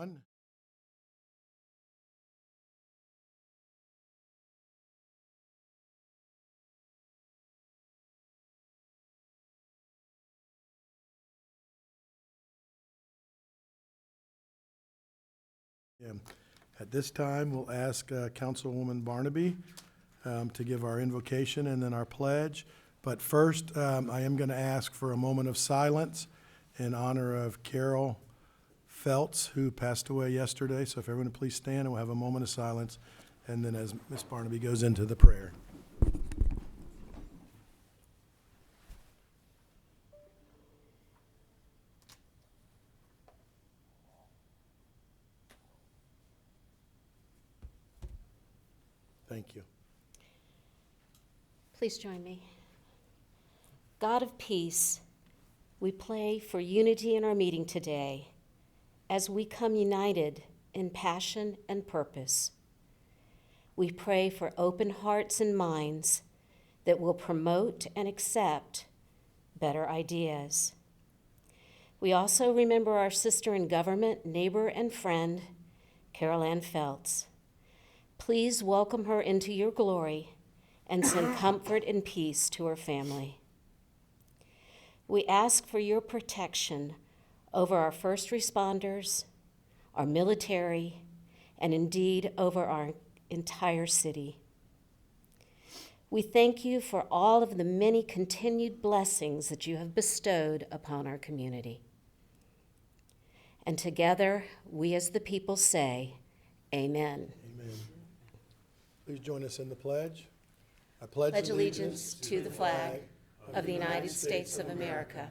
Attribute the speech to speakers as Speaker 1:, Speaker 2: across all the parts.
Speaker 1: One. Yeah. At this time, we'll ask Councilwoman Barnaby to give our invocation and then our pledge. But first, I am going to ask for a moment of silence in honor of Carol Feltz, who passed away yesterday. So if everyone would please stand, and we'll have a moment of silence. And then as Ms. Barnaby goes into the prayer. Thank you.
Speaker 2: Please join me. God of peace, we pray for unity in our meeting today as we come united in passion and purpose. We pray for open hearts and minds that will promote and accept better ideas. We also remember our sister in government, neighbor, and friend, Carol Ann Feltz. Please welcome her into your glory and send comfort and peace to her family. We ask for your protection over our first responders, our military, and indeed over our entire city. We thank you for all of the many continued blessings that you have bestowed upon our community. And together, we as the people say, Amen.
Speaker 1: Amen. Please join us in the pledge. I pledge
Speaker 2: Allegiance to the flag of the United States of America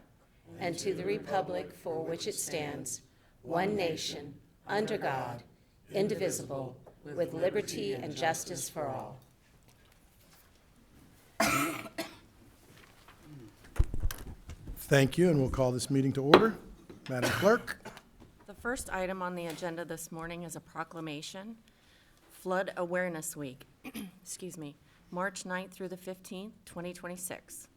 Speaker 2: and to the republic for which it stands, one nation, under God, indivisible, with liberty and justice for all.
Speaker 1: Thank you, and we'll call this meeting to order. Madam Clerk.
Speaker 3: The first item on the agenda this morning is a proclamation, Flood Awareness Week, excuse me, March 9th through the 15th, 2026.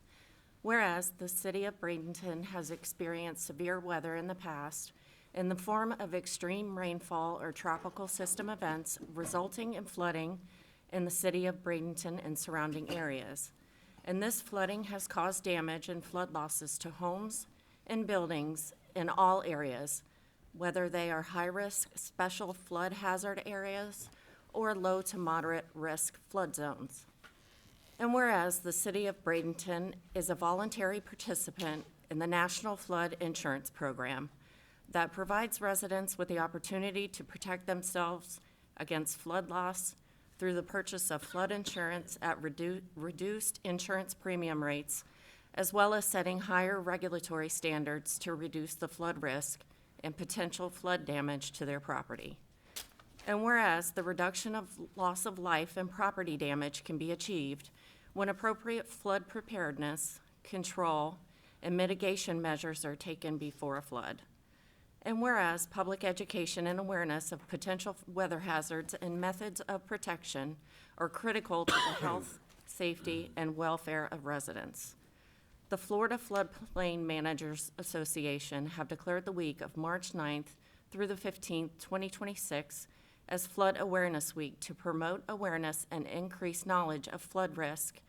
Speaker 3: Whereas the city of Bradenton has experienced severe weather in the past in the form of extreme rainfall or tropical system events resulting in flooding in the city of Bradenton and surrounding areas. And this flooding has caused damage and flood losses to homes and buildings in all areas, whether they are high-risk special flood hazard areas or low to moderate risk flood zones. And whereas the city of Bradenton is a voluntary participant in the National Flood Insurance Program that provides residents with the opportunity to protect themselves against flood loss through the purchase of flood insurance at reduced insurance premium rates, as well as setting higher regulatory standards to reduce the flood risk and potential flood damage to their property. And whereas the reduction of loss of life and property damage can be achieved when appropriate flood preparedness, control, and mitigation measures are taken before a flood. And whereas public education and awareness of potential weather hazards and methods of protection are critical to the health, safety, and welfare of residents. The Florida Floodplain Managers Association have declared the week of March 9th through the 15th, 2026 as Flood Awareness Week to promote awareness and increase knowledge of flood risk,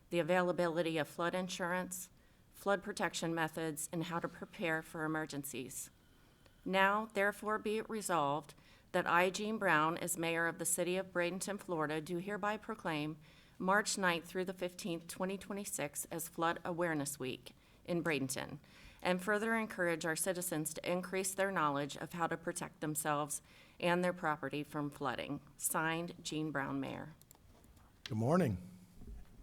Speaker 3: the availability of flood insurance, flood protection methods, and how to prepare for emergencies. Now, therefore, be it resolved that I, Jean Brown, as mayor of the city of Bradenton, Florida, do hereby proclaim March 9th through the 15th, 2026 as Flood Awareness Week in Bradenton, and further encourage our citizens to increase their knowledge of how to protect themselves and their property from flooding. Signed, Jean Brown, Mayor.
Speaker 1: Good morning.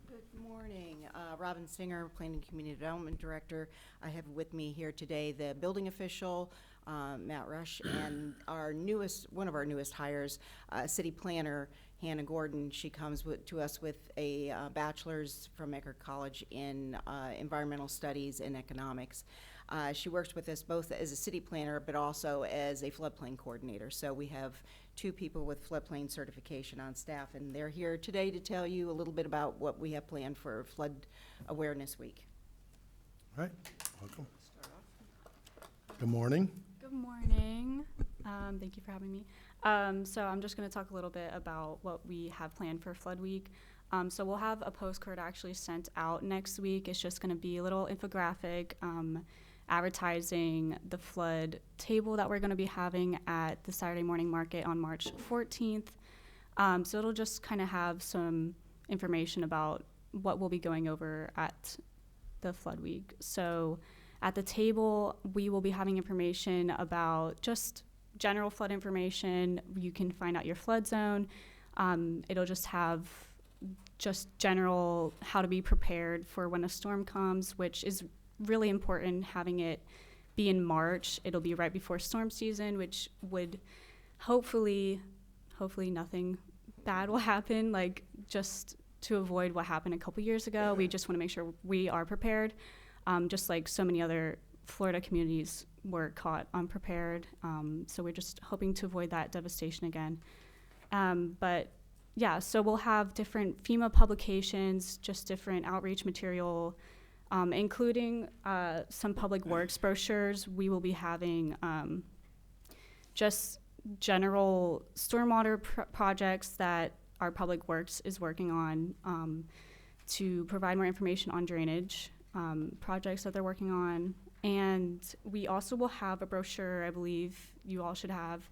Speaker 4: Good morning. Robin Singer, Planning Community Development Director. I have with me here today the building official, Matt Rush, and one of our newest hires, city planner, Hannah Gordon. She comes to us with a bachelor's from Eckerd College in environmental studies and economics. She works with us both as a city planner, but also as a floodplain coordinator. So we have two people with floodplain certification on staff, and they're here today to tell you a little bit about what we have planned for Flood Awareness Week.
Speaker 1: All right, welcome. Good morning.
Speaker 5: Good morning. Thank you for having me. So I'm just going to talk a little bit about what we have planned for Flood Week. So we'll have a postcard actually sent out next week. It's just going to be a little infographic advertising the flood table that we're going to be having at the Saturday morning market on March 14th. So it'll just kind of have some information about what we'll be going over at the Flood Week. So at the table, we will be having information about just general flood information. You can find out your flood zone. It'll just have just general how to be prepared for when a storm comes, which is really important, having it be in March. It'll be right before storm season, which would hopefully nothing bad will happen, like just to avoid what happened a couple years ago. We just want to make sure we are prepared, just like so many other Florida communities were caught unprepared. So we're just hoping to avoid that devastation again. But yeah, so we'll have different FEMA publications, just different outreach material, including some public works brochures. We will be having just general stormwater projects that our public works is working on, to provide more information on drainage projects that they're working on. And we also will have a brochure, I believe you all should have,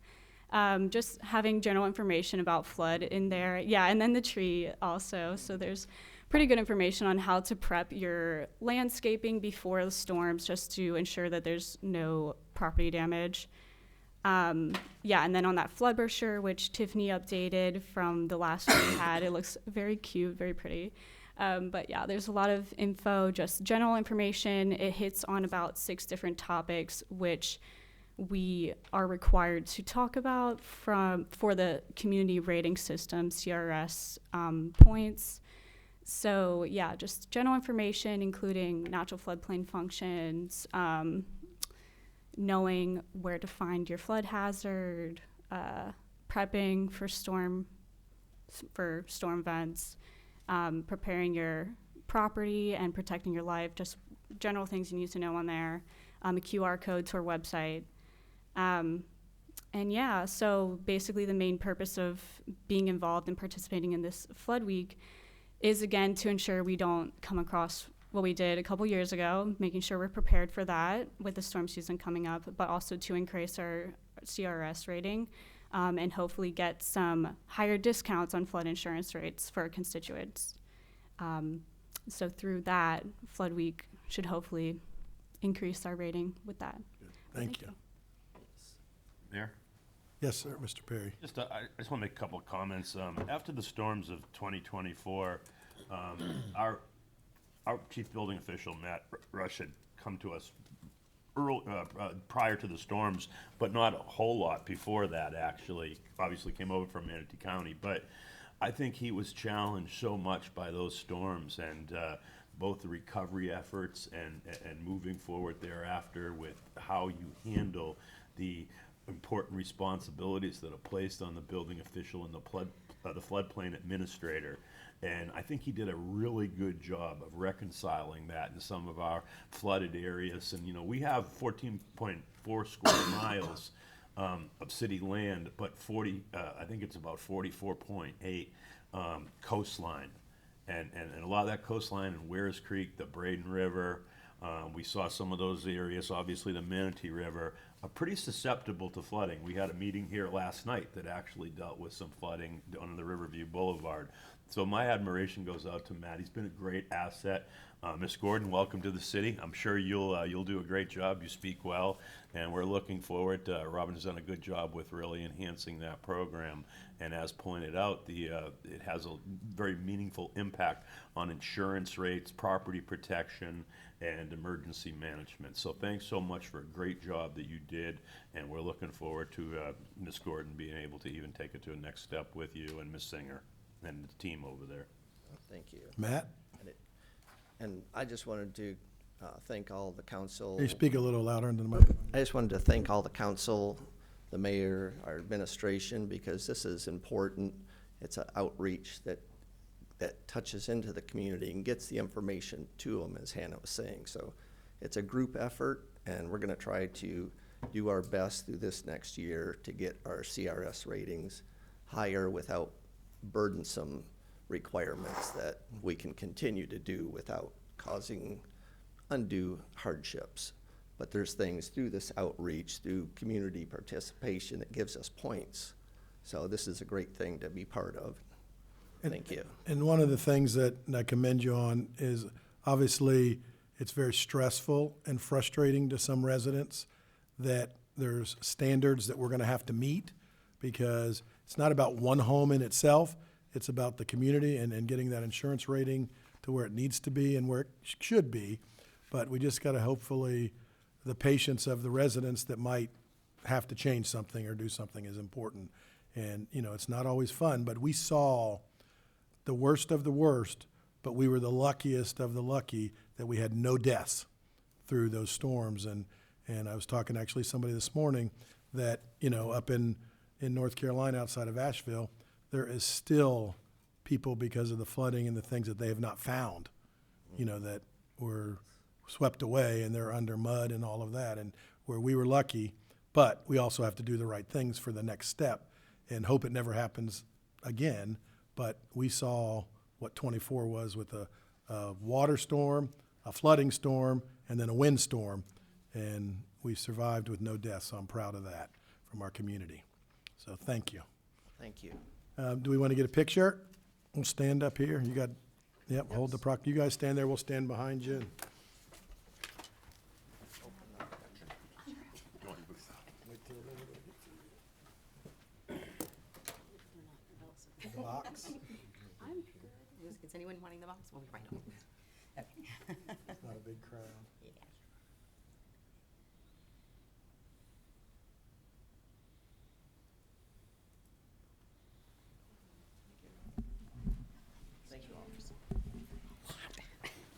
Speaker 5: just having general information about flood in there. Yeah, and then the tree also. So there's pretty good information on how to prep your landscaping before the storms, just to ensure that there's no property damage. Yeah, and then on that flood brochure, which Tiffany updated from the last one we had, it looks very cute, very pretty. But yeah, there's a lot of info, just general information. It hits on about 6 different topics, which we are required to talk about for the community rating system, CRS points. So yeah, just general information, including natural floodplain functions, knowing where to find your flood hazard, prepping for storm events, preparing your property and protecting your life, just general things you need to know on there, a QR code to our website. And yeah, so basically the main purpose of being involved and participating in this Flood Week is, again, to ensure we don't come across what we did a couple years ago, making sure we're prepared for that with the storm season coming up, but also to increase our CRS rating, and hopefully get some higher discounts on flood insurance rates for our constituents. So through that, Flood Week should hopefully increase our rating with that.
Speaker 1: Thank you.
Speaker 6: Mayor?
Speaker 1: Yes, sir, Mr. Perry.
Speaker 6: I just want to make a couple of comments. After the storms of 2024, our chief building official, Matt Rush, had come to us prior to the storms, but not a whole lot before that, actually. Obviously came over from Manatee County, but I think he was challenged so much by those storms, and both the recovery efforts and moving forward thereafter with how you handle the important responsibilities that are placed on the building official and the floodplain administrator. And I think he did a really good job of reconciling that in some of our flooded areas. And, you know, we have 14.4 square miles of city land, but I think it's about 44.8 coastline. And a lot of that coastline in Wears Creek, the Braden River, we saw some of those areas, obviously the Manatee River, are pretty susceptible to flooding. We had a meeting here last night that actually dealt with some flooding on the Riverview Boulevard. So my admiration goes out to Matt. He's been a great asset. Ms. Gordon, welcome to the city. I'm sure you'll do a great job. You speak well, and we're looking forward to, Robin's done a good job with really enhancing that program. And as pointed out, it has a very meaningful impact on insurance rates, property protection, and emergency management. So thanks so much for a great job that you did, and we're looking forward to Ms. Gordon being able to even take it to a next step with you and Ms. Singer and the team over there.
Speaker 7: Thank you.
Speaker 1: Matt,
Speaker 7: And I just wanted to thank all the council.
Speaker 1: can you speak a little louder into the microphone?
Speaker 7: I just wanted to thank all the council, the mayor, our administration, because this is important. It's an outreach that touches into the community and gets the information to them, as Hannah was saying. So it's a group effort, and we're going to try to do our best through this next year to get our CRS ratings higher without burdensome requirements that we can continue to do without causing undue hardships. But there's things through this outreach, through community participation, that gives us points. So this is a great thing to be part of. Thank you.
Speaker 1: And one of the things that I commend you on is, obviously, it's very stressful and frustrating to some residents that there's standards that we're gonna have to meet, because it's not about one home in itself, it's about the community and getting that insurance rating to where it needs to be and where it should be. But we just gotta hopefully, the patience of the residents that might have to change something or do something is important. And, you know, it's not always fun, but we saw the worst of the worst, but we were the luckiest of the lucky that we had no deaths through those storms. And I was talking actually to somebody this morning that, you know, up in North Carolina outside of Asheville, there is still people, because of the flooding and the things that they have not found, you know, that were swept away and they're under mud and all of that. And where we were lucky, but we also have to do the right things for the next step and hope it never happens again. But we saw what 24 was with a water storm, a flooding storm, and then a windstorm. And we survived with no deaths, so I'm proud of that from our community. So thank you.
Speaker 7: Thank you.
Speaker 1: Do we want to get a picture? We'll stand up here. You got, yep, hold the you guys stand there, we'll stand behind you. The box.
Speaker 3: Is anyone wanting the box? We'll be right over.
Speaker 1: It's not a big crowd.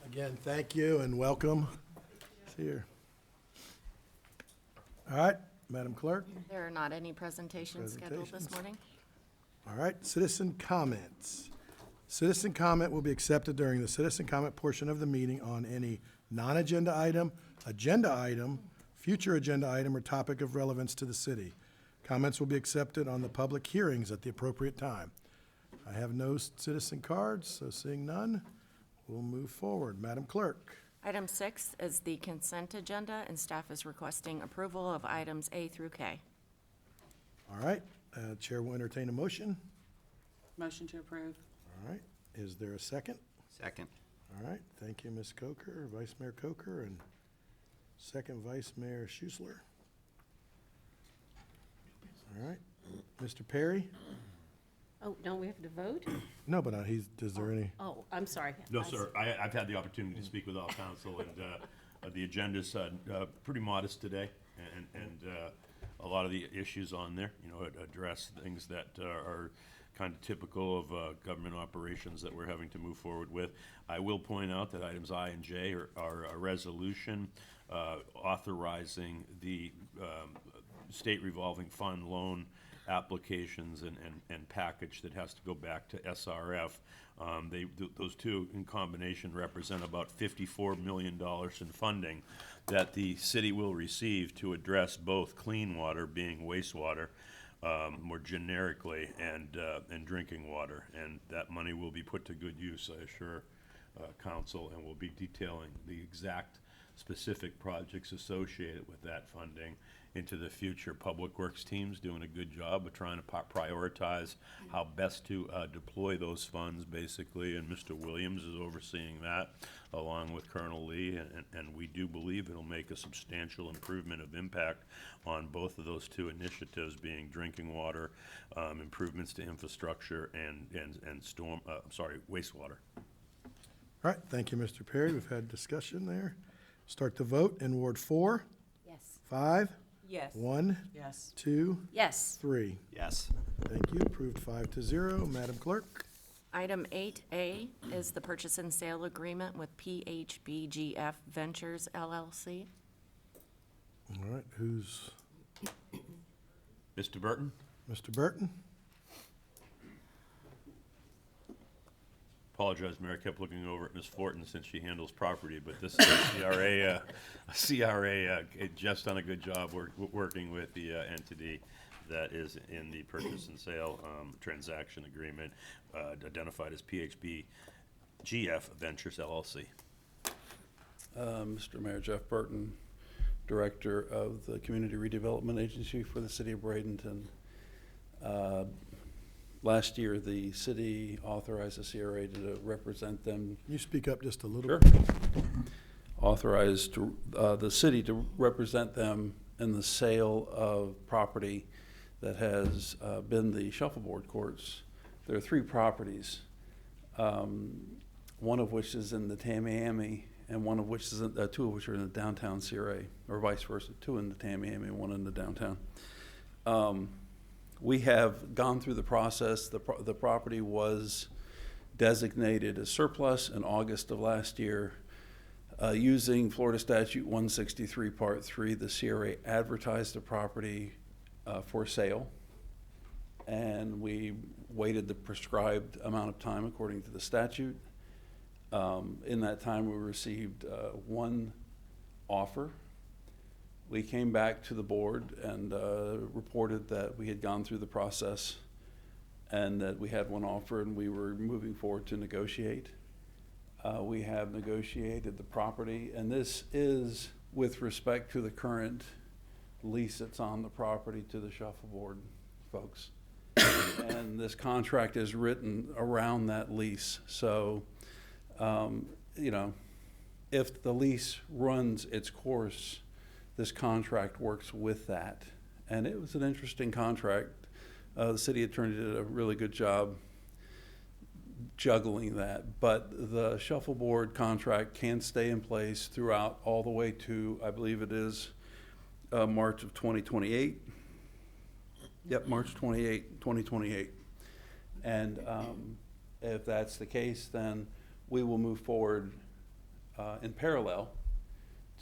Speaker 1: Again, thank you and welcome. See you. All right, Madam Clerk.
Speaker 3: There are not any presentations scheduled this
Speaker 1: Presentations.
Speaker 3: morning.
Speaker 1: All right, citizen comments. Citizen comment will be accepted during the citizen comment portion of the meeting on any non-agenda item, agenda item, future agenda item, or topic of relevance to the city. Comments will be accepted on the public hearings at the appropriate time. I have no citizen cards, so seeing none, we'll move forward. Madam Clerk.
Speaker 3: Item 6 is the consent agenda, and staff is requesting approval of items A through K.
Speaker 1: All right, Chair will entertain a motion.
Speaker 8: Motion to approve.
Speaker 1: All right, is there a second?
Speaker 9: Second.
Speaker 1: All right, thank you, Ms. Coker, Vice Mayor Coker, and second Vice Mayor Schuessler. All right, Mr. Perry?
Speaker 2: Oh, don't we have to vote?
Speaker 1: No, but is there any?
Speaker 2: Oh, I'm sorry.
Speaker 6: No, sir, I've had the opportunity to speak with all council, and the agenda's pretty modest today, and a lot of the issues on there, you know, address things that are kind of typical of government operations that we're having to move forward with. I will point out that items I and J are a resolution authorizing the state revolving fund loan applications and package that has to go back to SRF. Those two in combination represent about $54 million in funding that the city will receive to address both clean water, being wastewater, more generically, and drinking water. And that money will be put to good use, I assure council, and we'll be detailing the exact specific projects associated with that funding into the future. Public Works team's doing a good job of trying to prioritize how best to deploy those funds, basically, and Mr. Williams is overseeing that, along with Colonel Lee, and we do believe it'll make a substantial improvement of impact on both of those two initiatives, being drinking water, improvements to infrastructure, and wastewater.
Speaker 1: All right, thank you, Mr. Perry. We've had discussion there. Start the vote in Ward 4,
Speaker 2: Yes.
Speaker 1: 5,
Speaker 8: Yes.
Speaker 1: 1,
Speaker 8: Yes.
Speaker 1: 2,
Speaker 2: Yes.
Speaker 1: 3.
Speaker 9: Yes.
Speaker 1: Thank you. Approved 5-0. Madam Clerk.
Speaker 3: Item 8A is the purchase and sale agreement with PHBGF Ventures LLC.
Speaker 1: All right, who's
Speaker 6: Mr. Burton?
Speaker 1: Mr. Burton?
Speaker 6: Apologize, Mayor, I kept looking over at Ms. Fortin since she handles property, but this is the CRA CRA just done a good job working with the entity that is in the purchase and sale transaction agreement, identified as PHB GF Ventures LLC.
Speaker 9: Mr. Mayor, Jeff Burton, Director of the Community Redevelopment Agency for the City of Bradenton. Last year, the city authorized the CRA to represent them.
Speaker 1: Can you speak up just a little
Speaker 9: Sure.
Speaker 1: bit?
Speaker 9: Authorized the city to represent them in the sale of property that has been the shuffleboard courts. There are 3 properties, one of which is in the Tamiami, and one of which is 2 of which are in the downtown CRA, or vice versa, 2 in the Tamiami and 1 in the downtown. We have gone through the process. The property was designated as surplus in August of last year. Using Florida Statute 163, Part 3, the CRA advertised the property for sale, and we waited the prescribed amount of time according to the statute. In that time, we received 1 offer. We came back to the board and reported that we had gone through the process and that we had 1 offer and we were moving forward to negotiate. We have negotiated the property, and this is with respect to the current lease that's on the property to the shuffleboard folks. And this contract is written around that lease. So, you know, if the lease runs its course, this contract works with that. And it was an interesting contract. The city attorney did a really good job juggling that, but the shuffleboard contract can stay in place throughout all the way to, I believe it is, March of 2028. Yep, March 28, 2028. And if that's the case, then we will move forward in parallel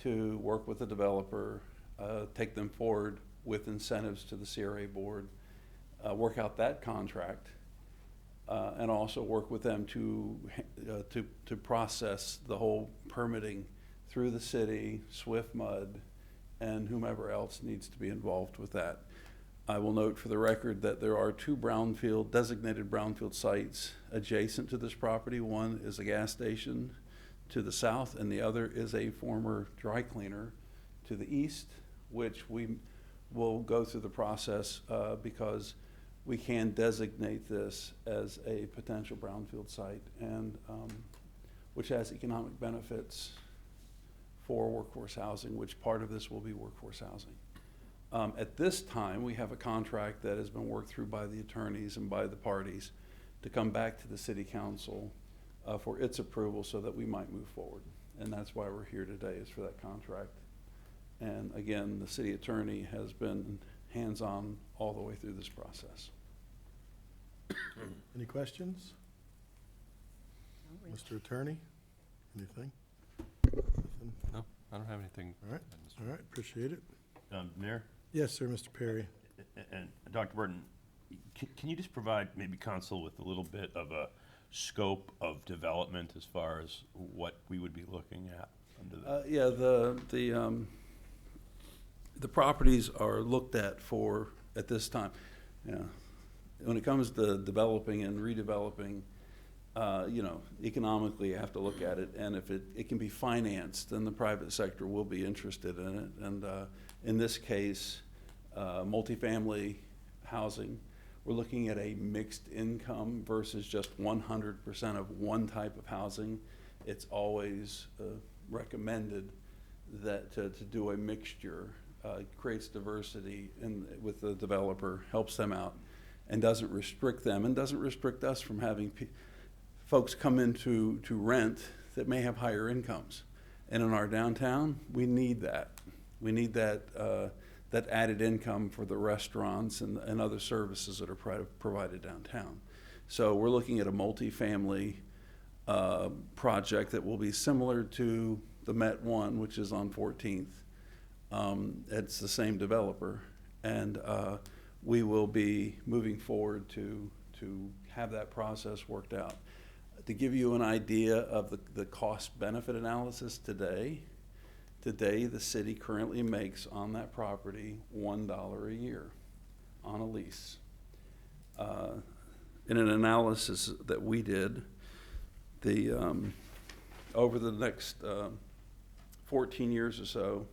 Speaker 9: to work with the developer, take them forward with incentives to the CRA board, work out that contract, and also work with them to process the whole permitting through the city, SwiftMud, and whomever else needs to be involved with that. I will note for the record that there are 2 designated brownfield sites adjacent to this property. One is a gas station to the south, and the other is a former dry cleaner to the east, which we will go through the process because we can designate this as a potential brownfield site, and which has economic benefits for workforce housing, which part of this will be workforce housing. At this time, we have a contract that has been worked through by the attorneys and by the parties to come back to the city council for its approval so that we might move forward. And that's why we're here today, is for that contract. And again, the city attorney has been hands-on all the way through this process.
Speaker 1: Any questions? Mr. Attorney, anything? Nothing?
Speaker 10: No, I don't have anything.
Speaker 1: All right, all right, appreciate it.
Speaker 6: Mayor
Speaker 1: Yes, sir, Mr. Perry.
Speaker 6: and Dr. Burton, can you just provide maybe council with a little bit of a scope of development as far as what we would be looking at under the?
Speaker 9: Yeah, the properties are looked at for, at this time, yeah. When it comes to developing and redeveloping, you know, economically you have to look at it, and if it can be financed, then the private sector will be interested in it. And in this case, multifamily housing, we're looking at a mixed income versus just 100% of one type of housing. It's always recommended that to do a mixture creates diversity with the developer, helps them out, and doesn't restrict them, and doesn't restrict us from having folks come in to rent that may have higher incomes. And in our downtown, we need that. We need that that added income for the restaurants and other services that are provided downtown. So we're looking at a multifamily project that will be similar to the Met One, which is on 14th. It's the same developer, and we will be moving forward to have that process worked out. To give you an idea of the cost-benefit analysis today Today, the city currently makes on that property $1 a year on a lease. In an analysis that we did, over the next 14 years or so,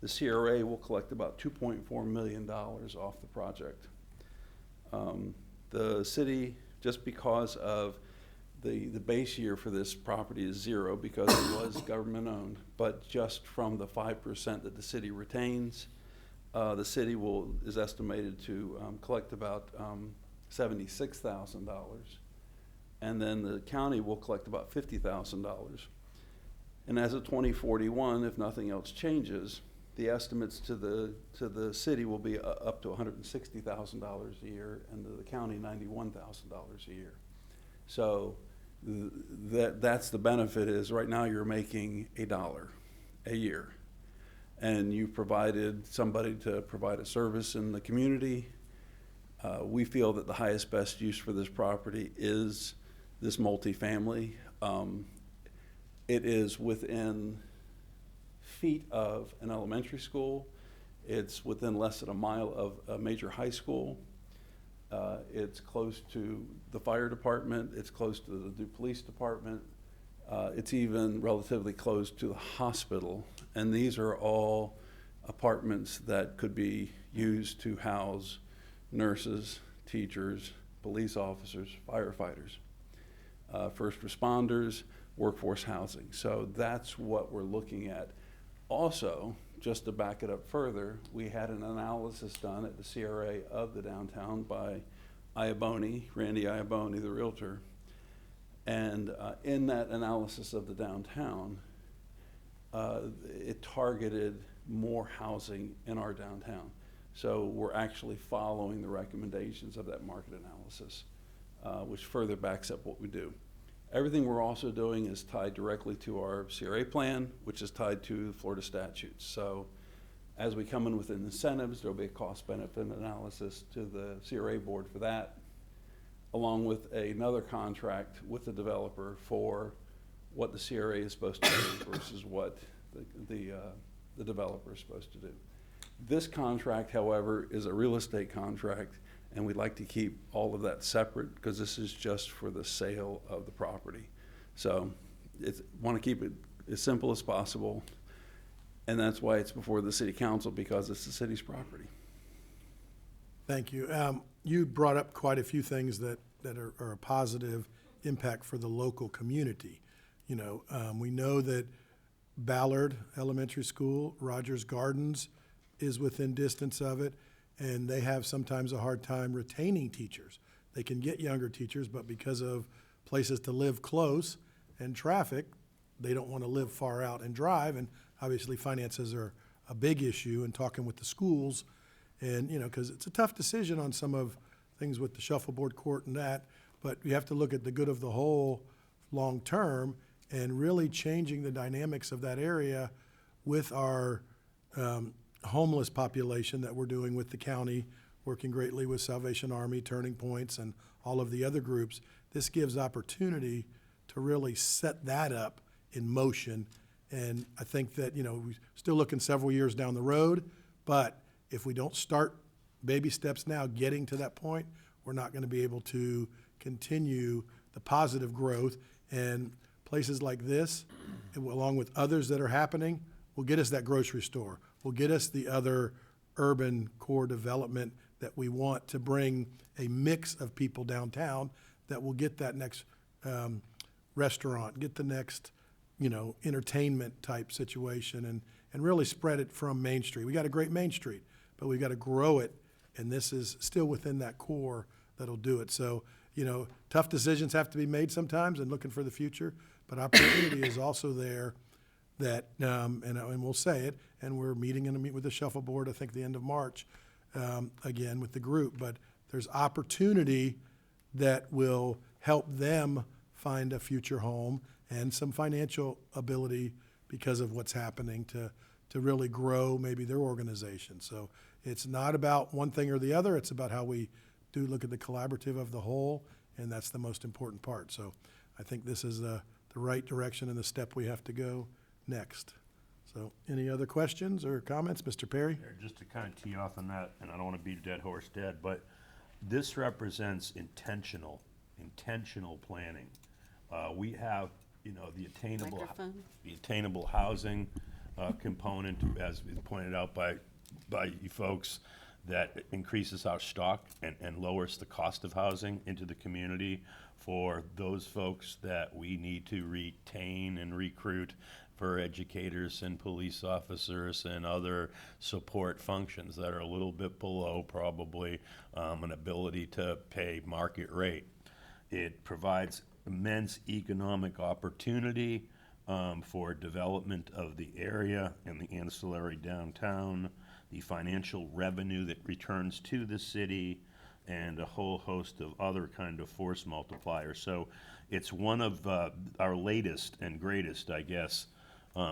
Speaker 9: the CRA will collect about $2.4 million off the project. The city, just because of the base year for this property is 0 because it was government-owned, but just from the 5% that the city retains, the city is estimated to collect about $76,000. And then the county will collect about $50,000. And as of 2041, if nothing else changes, the estimates to the city will be up to $160,000 a year, and to the county $91,000 a year. So that's the benefit is right now you're making $1 a year, and you provided somebody to provide a service in the community. We feel that the highest best use for this property is this multifamily. It is within feet of an elementary school. It's within less than a mile of a major high school. It's close to the fire department. It's close to the Duke Police Department. It's even relatively close to the hospital. And these are all apartments that could be used to house nurses, teachers, police officers, firefighters, first responders, workforce housing. So that's what we're looking at. Also, just to back it up further, we had an analysis done at the CRA of the downtown by Randy Iaboni, the realtor. And in that analysis of the downtown, it targeted more housing in our downtown. So we're actually following the recommendations of that market analysis, which further backs up what we do. Everything we're also doing is tied directly to our CRA plan, which is tied to Florida statutes. So as we come in with incentives, there'll be a cost-benefit analysis to the CRA board for that, along with another contract with the developer for what the CRA is supposed to do versus what the developer is supposed to do. This contract, however, is a real estate contract, and we'd like to keep all of that separate because this is just for the sale of the property. So want to keep it as simple as possible, and that's why it's before the city council, because it's the city's property.
Speaker 1: Thank you. You brought up quite a few things that are a positive impact for the local community. You know, we know that Ballard Elementary School, Rogers Gardens is within distance of it, and they have sometimes a hard time retaining teachers. They can get younger teachers, but because of places to live close and traffic, they don't want to live far out and drive, and obviously finances are a big issue, and talking with the schools, and, you know, because it's a tough decision on some of things with the shuffleboard court and that, but you have to look at the good of the whole long term and really changing the dynamics of that area with our homeless population that we're doing with the county, working greatly with Salvation Army, Turning Points, and all of the other groups. This gives opportunity to really set that up in motion. And I think that, you know, we're still looking several years down the road, but if we don't start baby steps now getting to that point, we're not going to be able to continue the positive growth. And places like this, along with others that are happening, will get us that grocery store, will get us the other urban core development that we want to bring a mix of people downtown that will get that next restaurant, get the next, you know, entertainment type situation, and really spread it from Main Street. We got a great Main Street, but we got to grow it, and this is still within that core that'll do it. So, you know, tough decisions have to be made sometimes and looking for the future, but opportunity is also there that, and we'll say it, and we're meeting with the shuffleboard, I think, the end of March, again with the group, but there's opportunity that will help them find a future home and some financial ability because of what's happening to really grow maybe their organization. So it's not about one thing or the other, it's about how we do look at the collaborative of the whole, and that's the most important part. So I think this is the right direction and the step we have to go next. So So, any other questions or comments, Mr. Perry?
Speaker 6: There, just to kind of tee off on that, and I don't want to beat a dead horse dead, but this represents intentional planning. We have, the attainable housing component, as was pointed out by you folks, that increases our stock and lowers the cost of housing into the community for those folks that we need to retain and recruit for educators and police officers and other support functions that are a little bit below probably an ability to pay market rate. It provides immense economic opportunity for development of the area and the ancillary downtown, the financial revenue that returns to the city, and a whole host of other kind of force multipliers. So it's one of our latest and greatest, I guess,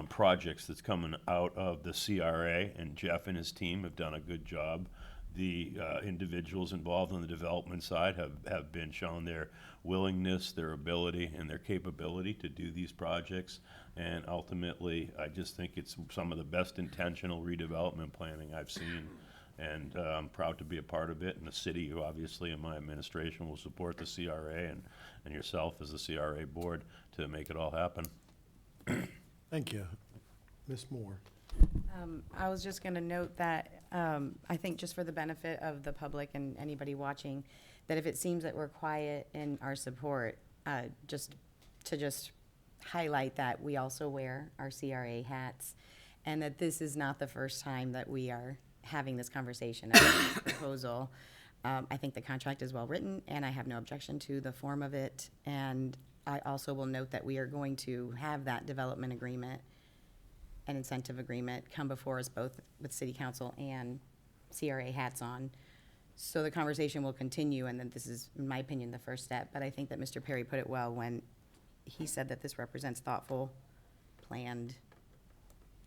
Speaker 6: projects that's coming out of the CRA, and Jeff and his team have done a good job. The individuals involved on the development side have been shown their willingness, their ability, and their capability to do these projects. And ultimately, I just think it's some of the best intentional redevelopment planning I've seen. And I'm proud to be a part of it. And the city, who obviously in my administration will support the CRA and yourself as the CRA board to make it all happen.
Speaker 1: Thank you. Ms. Moore?
Speaker 10: I was just going to note that I think just for the benefit of the public and anybody watching, that if it seems that we're quiet in our support, just highlight that we also wear our CRA hats, and that this is not the first time that we are having this conversation about this proposal. I think the contract is well written, and I have no objection to the form of it. And I also will note that we are going to have that development agreement and incentive agreement come before us, both with city council and CRA hats on. So the conversation will continue, and then this is, in my opinion, the first step. But I think that Mr. Perry put it well when he said that this represents thoughtful, planned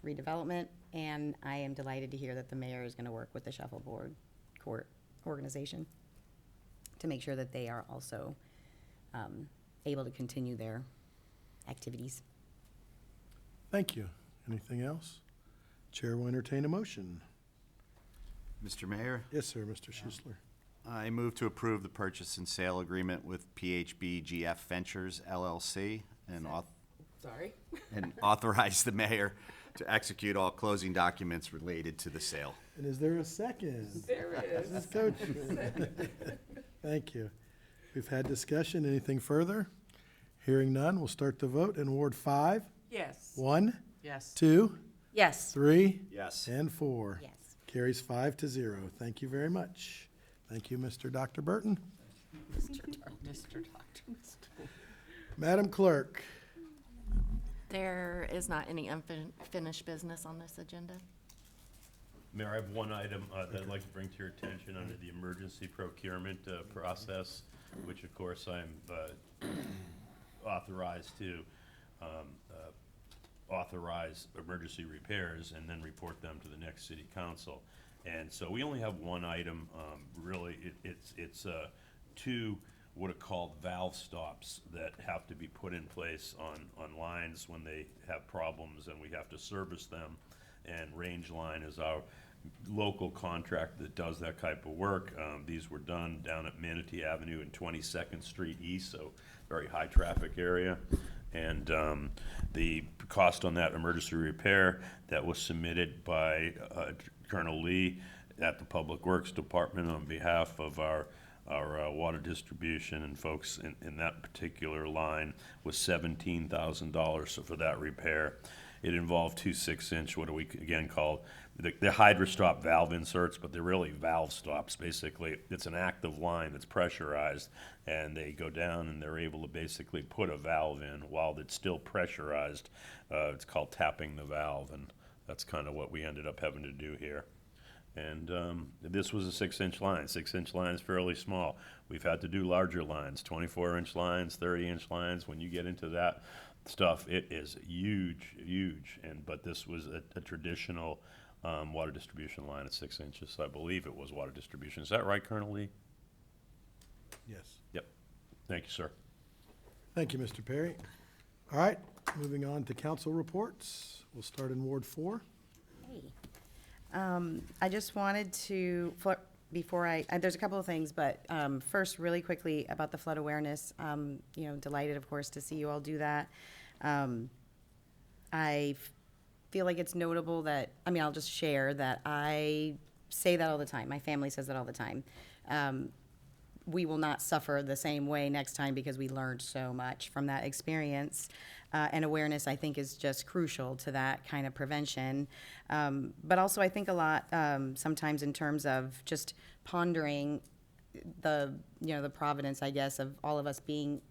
Speaker 10: redevelopment. And I am delighted to hear that the mayor is gonna work with the shuffleboard court organization to make sure that they are also able to continue their activities.
Speaker 1: Thank you. Anything else? Chair will entertain a motion.
Speaker 11: Mr. Mayor,
Speaker 1: Yes, sir, Mr. Schuessler.
Speaker 11: I move to approve the purchase and sale agreement with PHB GF Ventures LLC and and authorize the mayor to execute all closing documents related to the sale.
Speaker 1: And is there a second? There is. Ms. Coach. Thank you. We've had discussion. Anything further? Hearing none, we'll start the vote in Ward 5.
Speaker 8: Yes.
Speaker 1: 1,
Speaker 8: Yes.
Speaker 1: 2,
Speaker 2: Yes.
Speaker 1: 3,
Speaker 11: Yes.
Speaker 1: and 4.
Speaker 10: Yes.
Speaker 1: Carries 5-0. Thank you very much. Thank you, Dr. Burton.
Speaker 8: Mr. Doctor.
Speaker 1: Madam Clerk,
Speaker 3: There is not any unfinished business on this agenda.
Speaker 6: Mayor, I have one item that I'd like to bring to your attention under the emergency procurement process, which of course I'm authorized to authorize emergency repairs and then report them to the next city council. And so we only have one item, really, it's two what are called valve stops that have to be put in place on lines when they have problems and we have to service them. And Range Line is our local contractor that does that type of work. These were done down at Manatee Avenue and 22nd Street East, so very high traffic area. And the cost on that emergency repair that was submitted by Colonel Lee at the Public Works Department on behalf of our water distribution and folks in that particular line was $17,000 for that repair. It involved two 6-inch, what do we again call, they're hydrostop valve inserts, but they're really valve stops. Basically, it's an active line that's pressurized, and they go down and they're able to basically put a valve in while it's still pressurized. It's called tapping the valve, and that's kind of what we ended up having to do here. And this was a 6-inch line. 6-inch line is fairly small. We've had to do larger lines, 24-inch lines, 30-inch lines. When you get into that stuff, it is huge, huge. But this was a traditional water distribution line at 6 inches. So I believe it was water distribution. Is that right, Colonel Lee?
Speaker 1: yes.
Speaker 6: Yep. Thank you, sir.
Speaker 1: Thank you, Mr. Perry. All right, Moving on to council reports. We'll start in Ward 4.
Speaker 10: I just wanted to, before there's a couple of things, but first, really quickly about the flood awareness. Delighted, of course, to see you all do that. I feel like it's notable that, I'll just share that I say that all the time. My family says that all the time. We will not suffer the same way next time because we learned so much from that experience. And awareness, I think, is just crucial to that kind of prevention. But also, I think a lot sometimes in terms of just pondering the providence, I guess, of all of us being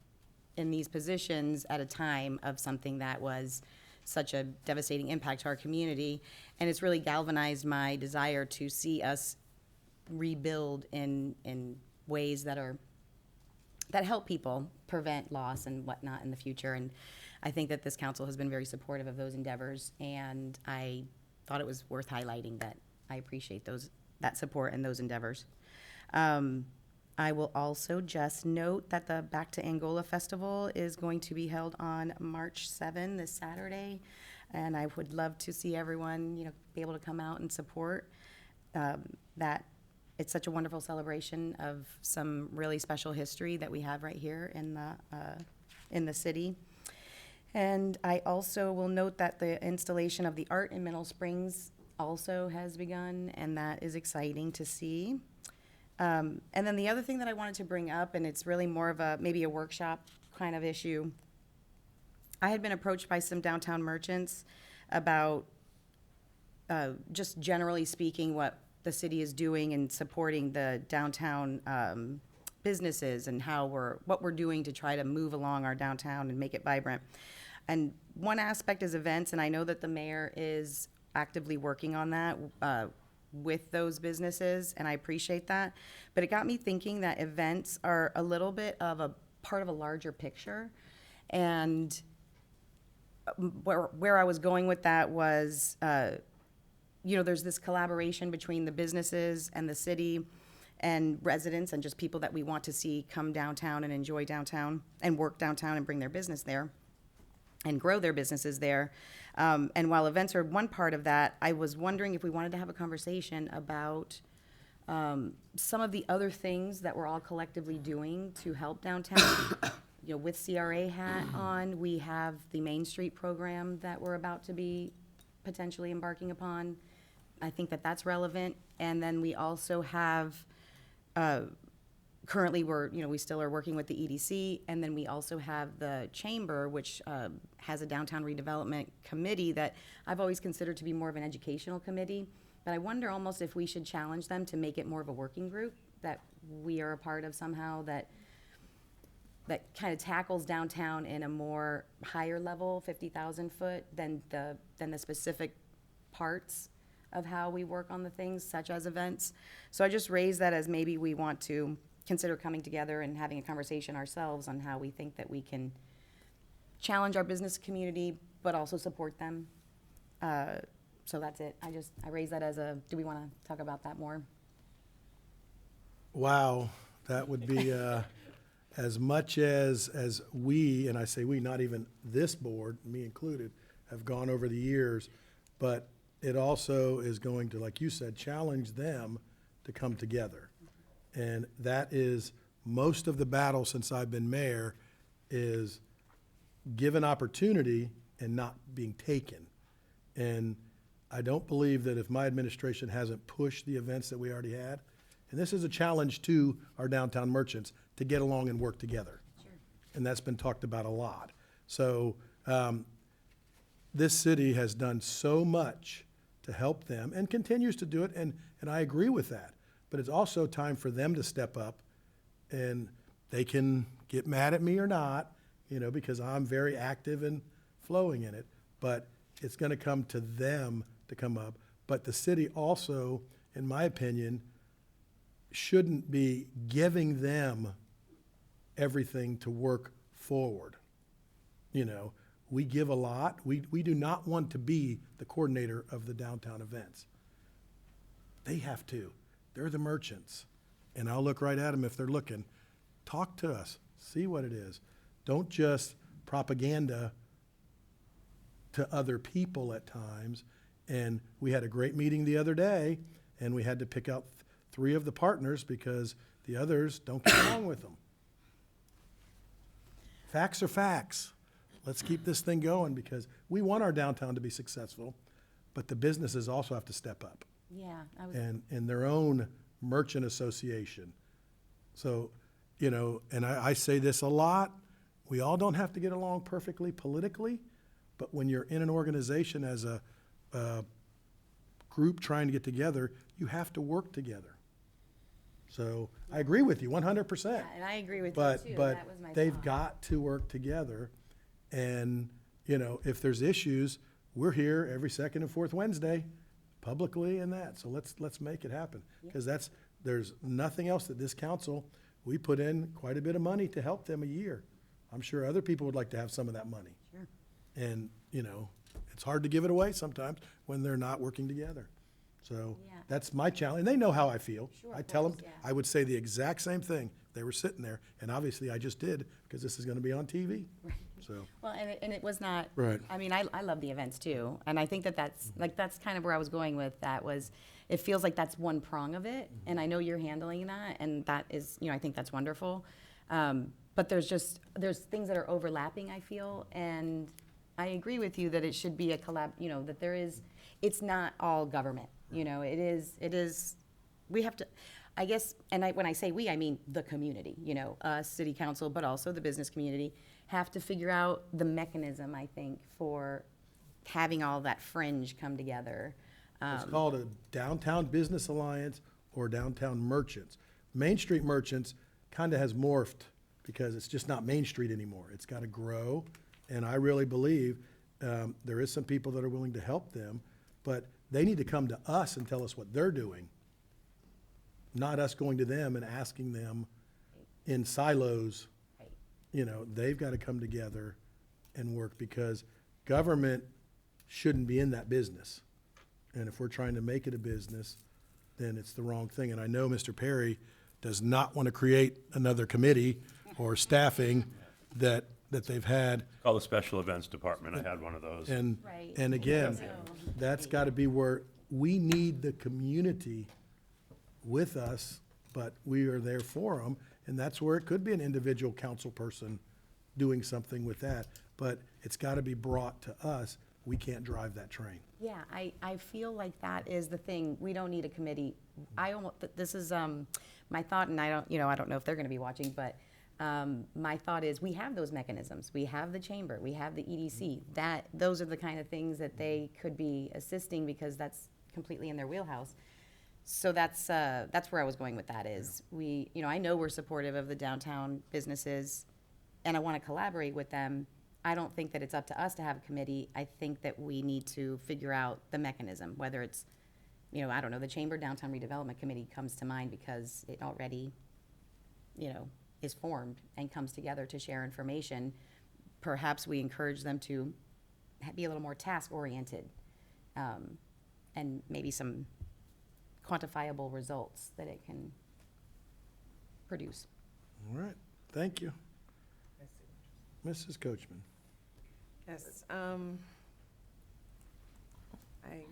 Speaker 10: in these positions at a time of something that was such a devastating impact to our community. And it's really galvanized my desire to see us rebuild in ways that help people prevent loss and whatnot in the future. And I think that this council has been very supportive of those endeavors, and I thought it was worth highlighting that I appreciate that support and those endeavors. I will also just note that the Back to Angola Festival is going to be held on March 7, this Saturday, and I would love to see everyone, be able to come out and support that. It's such a wonderful celebration of some really special history that we have right here in the city. And I also will note that the installation of the art in Mineral Springs also has begun, and that is exciting to see. And then the other thing that I wanted to bring up, and it's really more of maybe a workshop kind of issue. I had been approached by some downtown merchants about just generally speaking what the city is doing and supporting the downtown businesses and what we're doing to try to move along our downtown and make it vibrant. And one aspect is events, and I know that the mayor is actively working on that with those businesses, and I appreciate that. But it got me thinking that events are a little bit of a part of a larger picture. And where I was going with that was, there's this collaboration between the businesses and the city and residents and just people that we want to see come downtown and enjoy downtown and work downtown and bring their business there and grow their businesses there. And while events are one part of that, I was wondering if we wanted to have a conversation about some of the other things that we're all collectively doing to help downtown. With CRA hat on, we have the Main Street program that we're about to be potentially embarking upon. I think that that's relevant. And then we also have, currently we still are working with the EDC, and then we also have the Chamber, which has a downtown redevelopment committee that I've always considered to be more of an educational committee. But I wonder almost if we should challenge them to make it more of a working group that we are a part of somehow, that kind of tackles downtown in a more higher level, 50,000 foot, than the specific parts of how we work on the things, such as events. So I just raised that as maybe we want to consider coming together and having a conversation ourselves on how we think that we can challenge our business community, but also support them. So that's it. I raised that as do we want to talk about that more?
Speaker 1: Wow, that would be as much as we, and I say we, not even this board, me included, have gone over the years, but it also is going to, like you said, challenge them to come together. And that is most of the battle since I've been mayor, is given opportunity and not being taken. And I don't believe that if my administration hasn't pushed the events that we already had, and this is a challenge to our downtown merchants to get along and work together. Sure. And that's been talked about a lot. So this city has done so much to help them and continues to do it, and I agree with that. But it's also time for them to step up, and they can get mad at me or not, because I'm very active and flowing in it. But it's going to come to them to come up. But the city also, in my opinion, shouldn't be giving them everything to work forward. We give a lot. We do not want to be the coordinator of the downtown events. They have to. They're the merchants. And I'll look right at them if they're looking. Talk to us. See what it is. Don't just propaganda to other people at times. And we had a great meeting the other day, and we had to pick out 3 of the partners because the others don't get along with them. Facts are facts. Let's keep this thing going because we want our downtown to be successful, but the businesses also have to step up
Speaker 10: Yeah, I was,
Speaker 1: and in their own merchant association. So, you know, and I say this a lot, we all don't have to get along perfectly politically, but when you're in an organization as a group trying to get together, you have to work together. So I agree with you 100%.
Speaker 10: yeah, and I agree with you
Speaker 1: But,
Speaker 10: too.
Speaker 1: but
Speaker 10: That was my
Speaker 1: they've
Speaker 10: thought.
Speaker 1: got to work together. And, you know, if there's issues, we're here every second and fourth Wednesday, publicly and that. So let's make it happen. Because there's nothing else that this council, we put in quite a bit of money to help them a year. I'm sure other people would like to have some of that money.
Speaker 10: Sure.
Speaker 1: And, you know, it's hard to give it away sometimes when they're not working together. So
Speaker 10: Yeah.
Speaker 1: that's my challenge. And they know how I feel.
Speaker 10: Sure,
Speaker 1: I
Speaker 10: of
Speaker 1: tell them,
Speaker 10: course, yeah.
Speaker 1: I would say the exact same thing. They were sitting there, and obviously I just did because this is going to be on TV. So,
Speaker 10: Well, and it was not.
Speaker 1: Right.
Speaker 10: I mean, I love the events too, and I think that's, like, that's kind of where I was going with that was, it feels like that's one prong of it, and I know you're handling that, and that is, you know, I think that's wonderful. But there's things that are overlapping, I feel, and I agree with you that it should be a collab, you know, that it's not all government, you know, it is, we have to, I guess, and when I say we, I mean the community, you know, us, city council, but also the business community, have to figure out the mechanism, I think, for having all that fringe come together.
Speaker 1: it's called a Downtown Business Alliance or Downtown Merchants. Main Street Merchants kind of has morphed because it's just not Main Street anymore. It's got to grow, and I really believe there is some people that are willing to help them, but they need to come to us and tell us what they're doing, not us going to them and asking them in silos.
Speaker 10: Right.
Speaker 1: You know, they've got to come together and work because government shouldn't be in that business. And if we're trying to make it a business, then it's the wrong thing. And I know Mr. Perry does not want to create another committee or staffing that they've had.
Speaker 6: Call the Special Events Department, I had one of those.
Speaker 1: And,
Speaker 10: Right.
Speaker 1: and again, that's got to be where we need the community with us, but we are there for them. And that's where it could be an individual council person doing something with that. But it's got to be brought to us. We can't drive that train.
Speaker 10: Yeah, I feel like that is the thing. We don't need a committee. I almost, this is my thought, and I don't know if they're going to be watching, but my thought is we have those mechanisms. We have the chamber, we have the EDC. Those are the kind of things that they could be assisting because that's completely in their wheelhouse. So that's where I was going with that is I know we're supportive of the downtown businesses, and I want to collaborate with them. I don't think that it's up to us to have a committee. I think that we need to figure out the mechanism, whether it's, I don't know, the Chamber Downtown Redevelopment Committee comes to mind because it already, is formed and comes together to share information. Perhaps we encourage them to be a little more task-oriented, and maybe some quantifiable results that it can produce.
Speaker 1: All right, thank you. Mrs. Coachman.
Speaker 8: Yes, I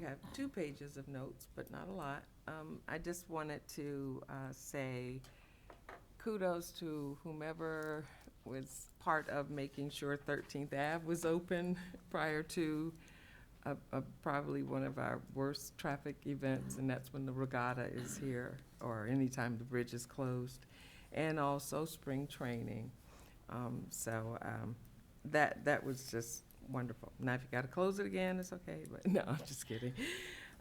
Speaker 8: have 2 pages of notes, but not a lot. I just wanted to say kudos to whomever was part of making sure 13th Ave was open prior to probably one of our worst traffic events, and that's when the regatta is here, or anytime the bridge is closed, and also spring training. That was just wonderful. Now, if you got to close it again, it's okay, but no, I'm just kidding.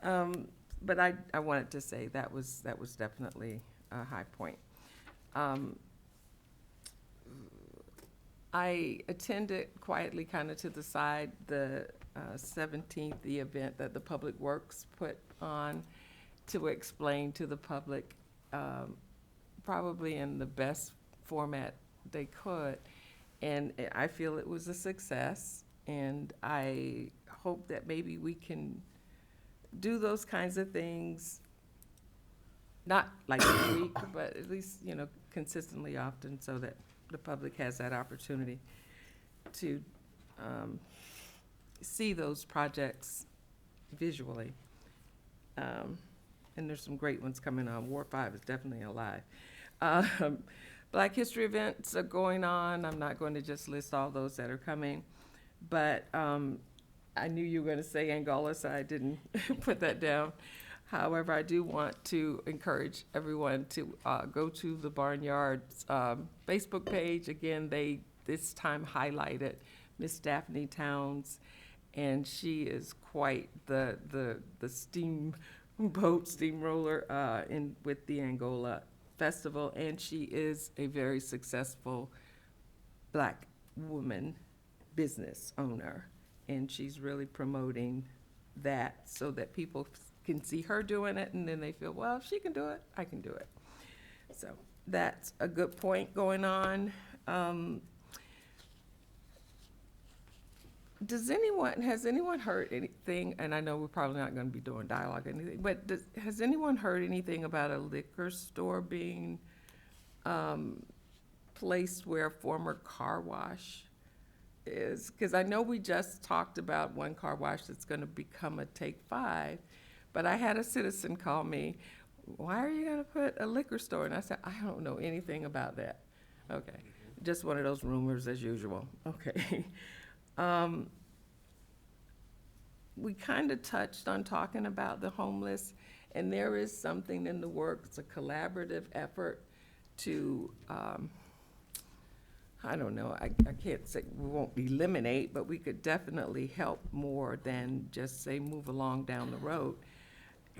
Speaker 8: But I wanted to say that was definitely a high point. I attended quietly, kind of to the side, the 17th, the event that the Public Works put on to explain to the public, probably in the best format they could. And I feel it was a success, and I hope that maybe we can do those kinds of things, not like every week, but at least, consistently often, so that the public has that opportunity to see those projects visually. And there's some great ones coming on. Ward 5 is definitely alive. Black History events are going on. I'm not going to just list all those that are coming, but I knew you were going to say Angola, so I didn't put that down. However, I do want to encourage everyone to go to the Barnyard's Facebook page. Again, they this time highlighted Miss Daphne Towns, and she is quite the steamroller in with the Angola Festival, and she is a very successful Black woman business owner, and she's really promoting that so that people can see her doing it, and then they feel, well, if she can do it, I can do it. So that's a good point going on. Has anyone heard anything, and I know we're probably not gonna be doing dialogue or anything, but has anyone heard anything about a liquor store being placed where a former car wash is? Because I know we just talked about one car wash that's gonna become a Take 5, but I had a citizen call me, why are you gonna put a liquor store? And I said, I don't know anything about that. Okay, just one of those rumors as usual, okay. We kind of touched on talking about the homeless, and there is something in the works, a collaborative effort to, I don't know, I can't say we won't eliminate, but we could definitely help more than just say move along down the road.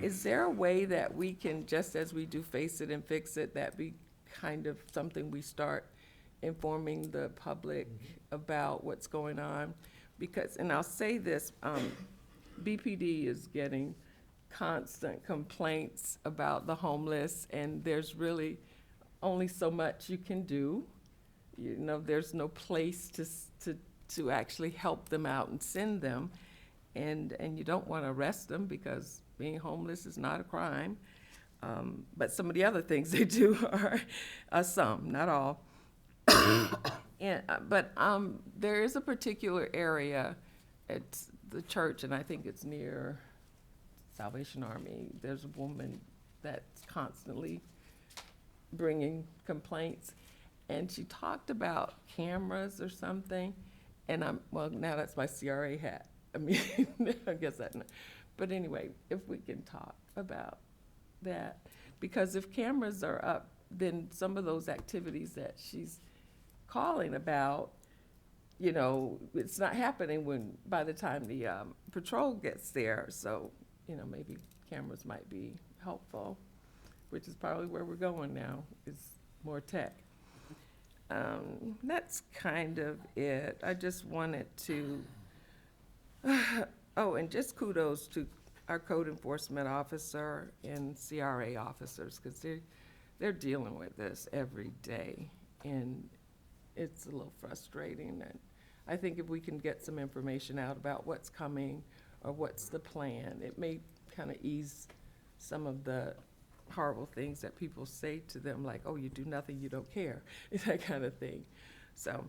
Speaker 8: Is there a way that we can, just as we do Face It and Fix It, that be kind of something we start informing the public about what's going on? Because, and I'll say this, BPD is getting constant complaints about the homeless, and there's really only so much you can do. You know, there's no place to actually help them out and send them, and you don't want to arrest them because being homeless is not a crime. But some of the other things they do are some, not all. But there is a particular area at the church, and I think it's near Salvation Army. There's a woman that's constantly bringing complaints, and she talked about cameras or something, and well, now that's my CRA hat. I mean, I guess that, but anyway, if we can talk about that, because if cameras are up, then some of those activities that she's calling about, you know, it's not happening by the time the patrol gets there. So, you know, maybe cameras might be helpful, which is probably where we're going now, is more tech. That's kind of it. I just wanted to, oh, and just kudos to our code enforcement officer and CRA officers, because they're dealing with this every day, and it's a little frustrating. And I think if we can get some information out about what's coming or what's the plan, it may kind of ease some of the horrible things that people say to them, like, oh, you do nothing, you don't care, that kind of thing. So,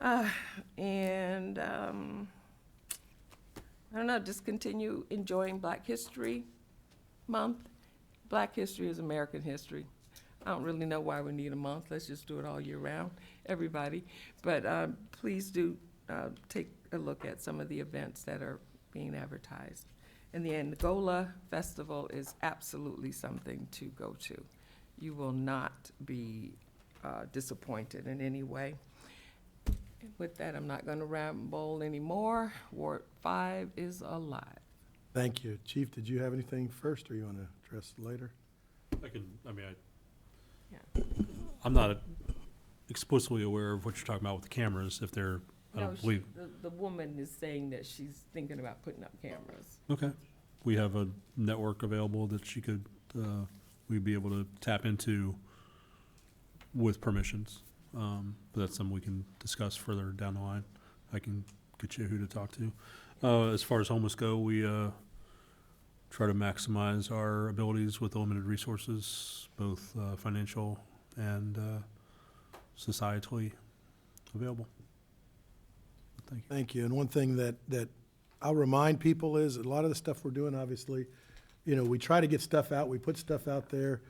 Speaker 8: I don't know, just continue enjoying Black History Month. Black history is American history. I don't really know why we need a month. Let's just do it all year round, everybody. But please do take a look at some of the events that are being advertised. And the Angola Festival is absolutely something to go to. You will not be disappointed in any way. And with that, I'm not going to ramble anymore. Ward 5 is alive.
Speaker 1: Thank you. Chief, did you have anything first, or you want to address it later?
Speaker 12: I'm not explicitly aware of what you're talking about with the cameras, if they're, I
Speaker 8: No,
Speaker 12: don't believe.
Speaker 8: the woman is saying that she's thinking about putting up cameras.
Speaker 12: Okay. We have a network available that she could, we'd be able to tap into with permissions. But that's something we can discuss further down the line. I can get you who to talk to. As far as homeless go, we try to maximize our abilities with the limited resources, both financial and societally available. Thank you.
Speaker 1: Thank you. And one thing that I'll remind people is, a lot of the stuff we're doing, obviously, you know, we try to get stuff out, we put stuff out there.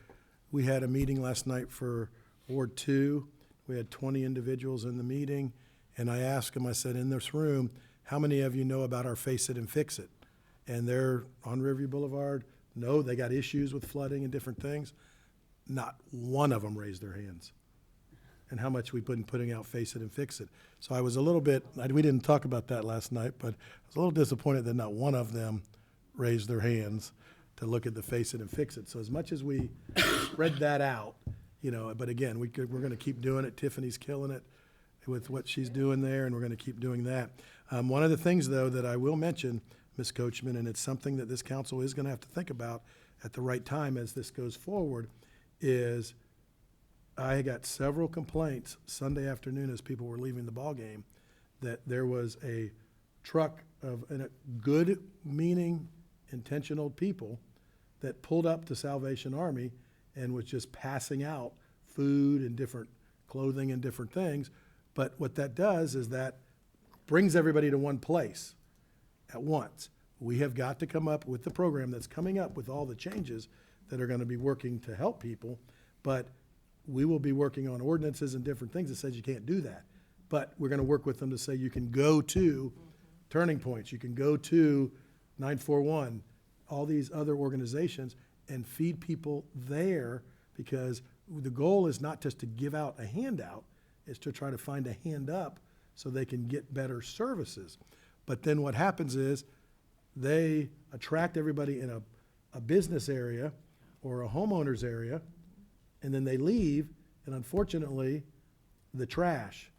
Speaker 1: We had a meeting last night for Ward 2. We had 20 individuals in the meeting, and I asked them, I said, in this room, how many of you know about our Face It and Fix It? And they're on Riverview Boulevard. No, they got issues with flooding and different things. Not one of them raised their hands. And how much we put in putting out Face It and Fix It. So I was a little bit, we didn't talk about that last night, but I was a little disappointed that not one of them raised their hands to look at the Face It and Fix It. So as much as we spread that out, you know, but again, we're going to keep doing it. Tiffany's killing it with what she's doing there, and we're going to keep doing that. One of the things, though, that I will mention, Ms. Coachman, and it's something that this council is going to have to think about at the right time as this goes forward, is I got several complaints Sunday afternoon as people were leaving the ball game that there was a truck of good-meaning, intentional people that pulled up to Salvation Army and was just passing out food and different clothing and different things. But what that does is that brings everybody to one place at once. We have got to come up with the program that's coming up with all the changes that are going to be working to help people, but we will be working on ordinances and different things that says you can't do that. But we're going to work with them to say you can go to Turning Points, you can go to 941, all these other organizations, and feed people there, because the goal is not just to give out a handout, it's to try to find a hand up so they can get better services. But then what happens is they attract everybody in a business area or a homeowner's area, and then they leave, and unfortunately, the trash,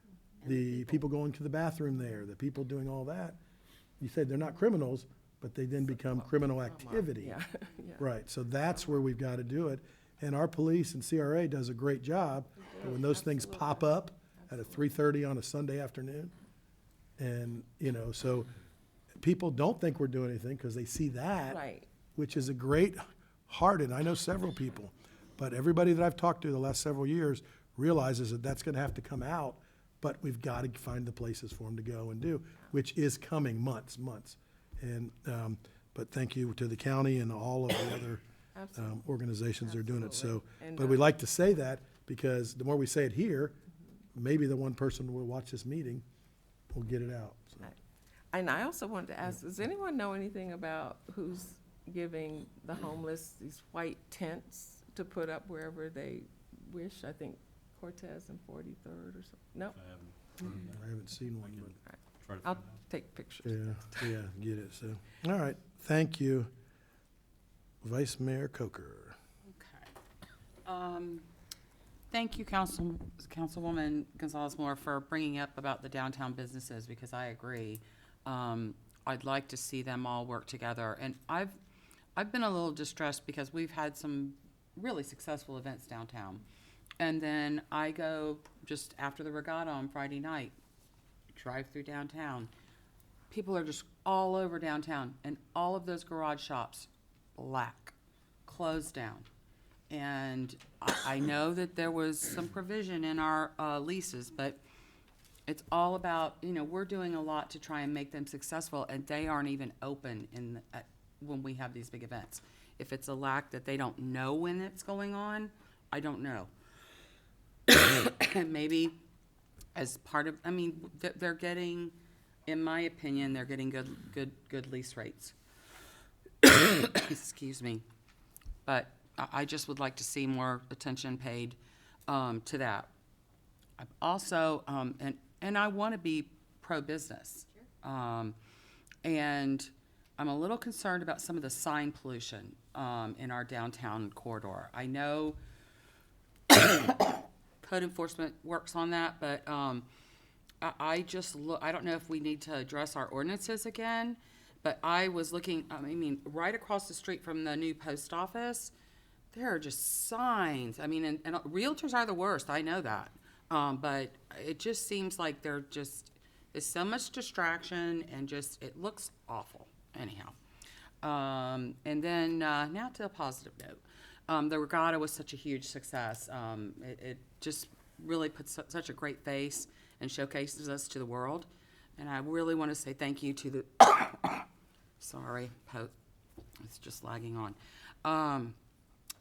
Speaker 1: the people going to the bathroom there, the people doing all that, you said they're not criminals, but they then become criminal activity.
Speaker 8: Yeah, yeah.
Speaker 1: Right, so that's where we've got to do it. And our police and CRA does a great job, but when those things pop up at a 3:30 on a Sunday afternoon, and, you know, so people don't think we're doing anything because they see that,
Speaker 8: Right.
Speaker 1: which is a great heart, and I know several people, but everybody that I've talked to the last several years realizes that that's going to have to come out, but we've got to find the places for them to go and do, which is coming months. And, but thank you to the county and all of the other organizations that are doing it. So,
Speaker 8: And,
Speaker 1: but we like to say that because the more we say it here, maybe the one person who will watch this meeting will get it out. So.
Speaker 8: And I also wanted to ask, does anyone know anything about who's giving the homeless these white tents to put up wherever they wish? I think Cortez and 43rd or something. No?
Speaker 1: I haven't seen one, but
Speaker 12: Try to
Speaker 8: I'll
Speaker 12: find out.
Speaker 8: take pictures.
Speaker 1: yeah, get it. So, all right, thank you, Vice Mayor Coker.
Speaker 13: Okay. Thank you, Councilwoman Gonzalez-Moore, for bringing up about the downtown businesses, because I agree. I'd like to see them all work together. And I've been a little distressed because we've had some really successful events downtown. And then I go just after the regatta on Friday night, drive through downtown. People are just all over downtown, and all of those garage shops, black, closed down. And I know that there was some provision in our leases, but it's all about, you know, we're doing a lot to try and make them successful, and they aren't even open when we have these big events. If it's a lack that they don't know when it's going on, I don't know. Maybe as part of, I mean, they're getting, in my opinion, they're getting good lease rates. Excuse me. But I just would like to see more attention paid to that. I've also, and I want to be pro-business. And I'm a little concerned about some of the sign pollution in our downtown corridor. I know code enforcement works on that, but I just look, I don't know if we need to address our ordinances again, but I was looking, I mean, right across the street from the new post office, there are just signs. I mean, and realtors are the worst, I know that. But it just seems like there's so much distraction, and just, it looks awful anyhow. And then now to a positive note. The regatta was such a huge success. It just really puts such a great face and showcases us to the world. And I really want to say thank you to the, sorry, it's just lagging on.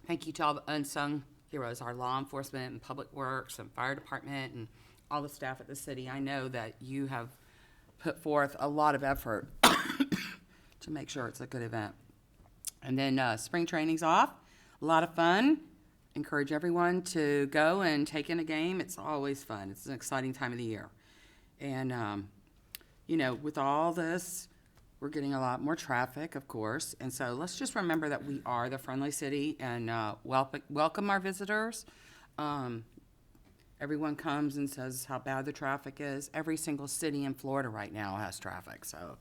Speaker 13: Thank you to all the unsung heroes, our law enforcement and public works and fire department and all the staff at the city. I know that you have put forth a lot of effort to make sure it's a good event. And then spring training's off, a lot of fun. Encourage everyone to go and take in a game. It's always fun. It's an exciting time of the year. And, you know, with all this, we're getting a lot more traffic, of course. And so let's just remember that we are the friendly city and welcome our visitors. Everyone comes and says how bad the traffic is. Every single city in Florida right now has traffic, so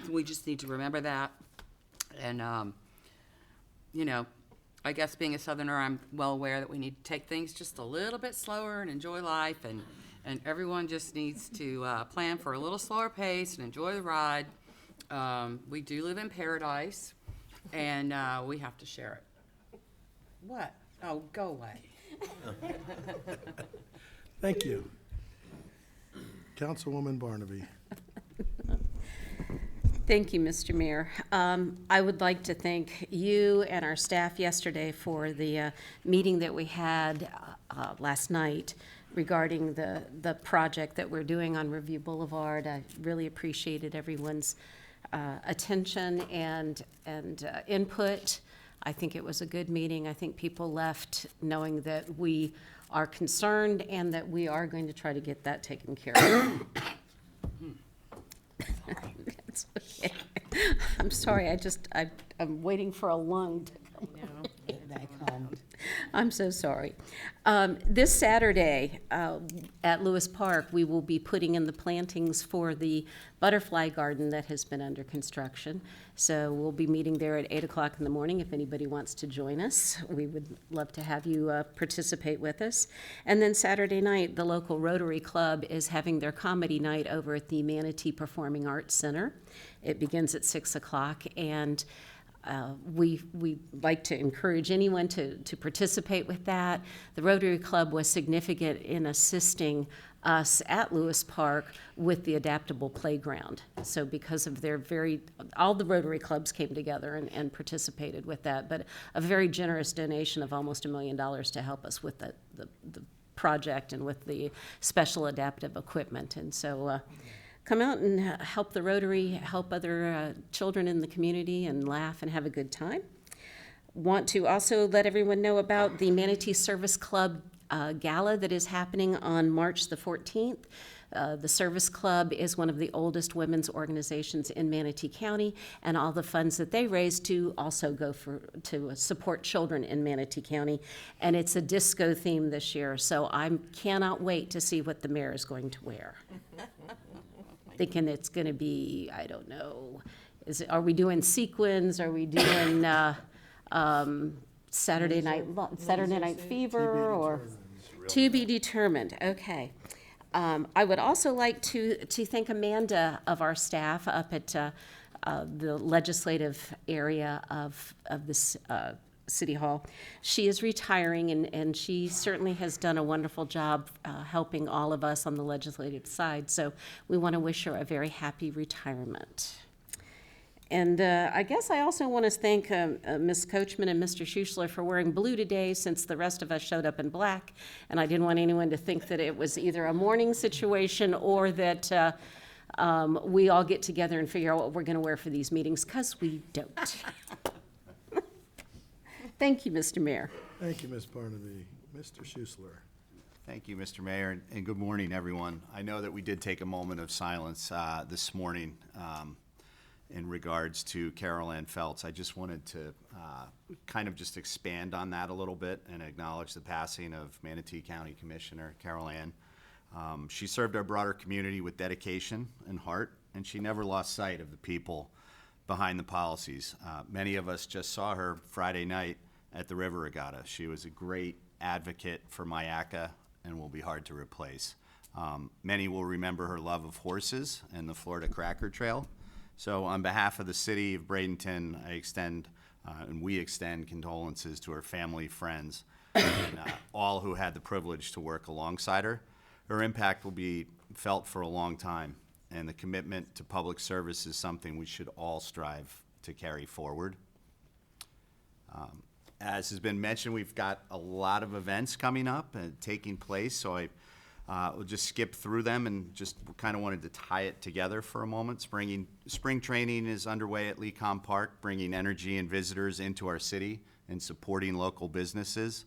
Speaker 13: we just need to remember that. And, you know, I guess being a Southerner, I'm well aware that we need to take things just a little bit slower and enjoy life, and everyone just needs to plan for a little slower pace and enjoy the ride. We do live in paradise, and we have to share it. What? Oh, go away.
Speaker 1: Thank you. Councilwoman Barnaby.
Speaker 2: Thank you, Mr. Mayor. I would like to thank you and our staff yesterday for the meeting that we had last night regarding the project that we're doing on Review Boulevard. I really appreciated everyone's attention and input. I think it was a good meeting. I think people left knowing that we are concerned and that we are going to try to get that taken care of. It's okay. I'm sorry, I'm waiting for a lung to come. I'm so sorry. This Saturday at Lewis Park, we will be putting in the plantings for the butterfly garden that has been under construction. So we'll be meeting there at 8 o'clock in the morning if anybody wants to join us. We would love to have you participate with us. And then Saturday night, the local Rotary Club is having their comedy night over at the Manatee Performing Arts Center. It begins at 6 o'clock, and we like to encourage anyone to participate with that. The Rotary Club was significant in assisting us at Lewis Park with the adaptable playground. So because of their all the Rotary clubs came together and participated with that, but a very generous donation of almost $1 million to help us with the project and with the special adaptive equipment. And so come out and help the Rotary, help other children in the community, and laugh and have a good time. Want to also let everyone know about the Manatee Service Club Gala that is happening on March the 14th. The Service Club is one of the oldest women's organizations in Manatee County, and all the funds that they raise to also go to support children in Manatee County. And it's a disco theme this year, so I cannot wait to see what the mayor is going to wear. Thinking it's going to be, I don't know, are we doing sequins? Are we doing Saturday Night Fever, or to be determined? Okay. I would also like to thank Amanda of our staff up at the legislative area of this City Hall. She is retiring, and she certainly has done a wonderful job helping all of us on the legislative side. So we want to wish her a very happy retirement. And I guess I also want to thank Ms. Coachman and Mr. Schuessler for wearing blue today, since the rest of us showed up in black. And I didn't want anyone to think that it was either a mourning situation or that we all get together and figure out what we're going to wear for these meetings, because we don't. Thank you, Mr. Mayor.
Speaker 1: Thank you, Ms. Barnaby. Mr. Schuessler.
Speaker 11: Thank you, Mr. Mayor, and good morning, everyone. I know that we did take a moment of silence this morning in regards to Carol Ann Feltz. I just wanted to kind of just expand on that a little bit and acknowledge the passing of Manatee County Commissioner Carol Ann. She served our broader community with dedication and heart, and she never lost sight of the people behind the policies. Many of us just saw her Friday night at the River Regatta. She was a great advocate for Myakka and will be hard to replace. Many will remember her love of horses and the Florida Cracker Trail. So on behalf of the city of Bradenton, I extend and we extend condolences to her family, friends, and all who had the privilege to work alongside her. Her impact will be felt for a long time, and the commitment to public service is something we should all strive to carry forward. As has been mentioned, we've got a lot of events coming up and taking place, so I will just skip through them and just kind of wanted to tie it together for a moment. Spring training is underway at Lecom Park, bringing energy and visitors into our city and supporting local businesses.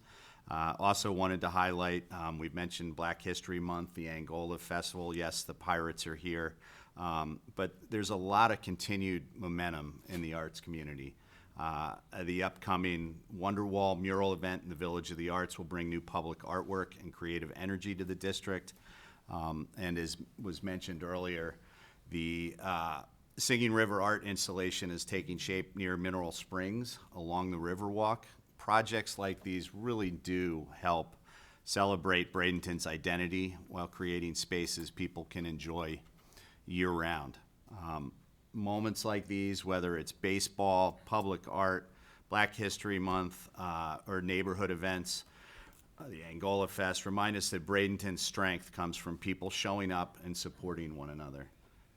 Speaker 11: Also wanted to highlight, we've mentioned Black History Month, the Angola Festival. Yes, the Pirates are here, but there's a lot of continued momentum in the arts community. The upcoming Wonderwall mural event in the Village of the Arts will bring new public artwork and creative energy to the district. And as was mentioned earlier, the Singing River art installation is taking shape near Mineral Springs along the Riverwalk. Projects like these really do help celebrate Bradenton's identity while creating spaces people can enjoy year-round. Moments like these, whether it's baseball, public art, Black History Month, or neighborhood events, the Angola Fest, remind us that Bradenton's strength comes from people showing up and supporting one another.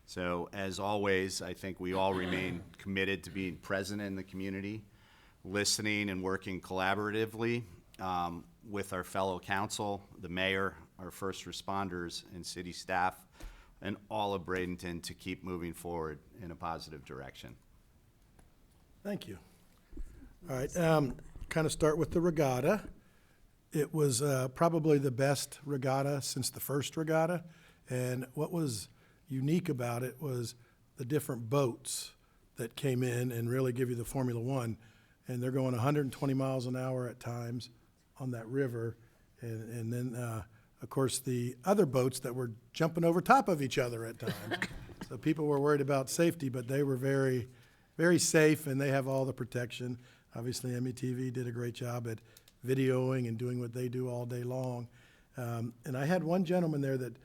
Speaker 11: So as always, I think we all remain committed to being present in the community, listening and working collaboratively with our fellow council, the mayor, our first responders, and city staff, and all of Bradenton to keep moving forward in a positive direction.
Speaker 1: Thank you. All right, kind of start with the regatta. It was probably the best regatta since the first regatta, and what was unique about it was the different boats that came in and really give you the Formula One, and they're going 120 miles an hour at times on that river, and then of course, the other boats that were jumping over top of each other at times. So people were worried about safety, but they were very, very safe, and they have all the protection. Obviously, METV did a great job at videoing and doing what they do all day long. And I had one gentleman there that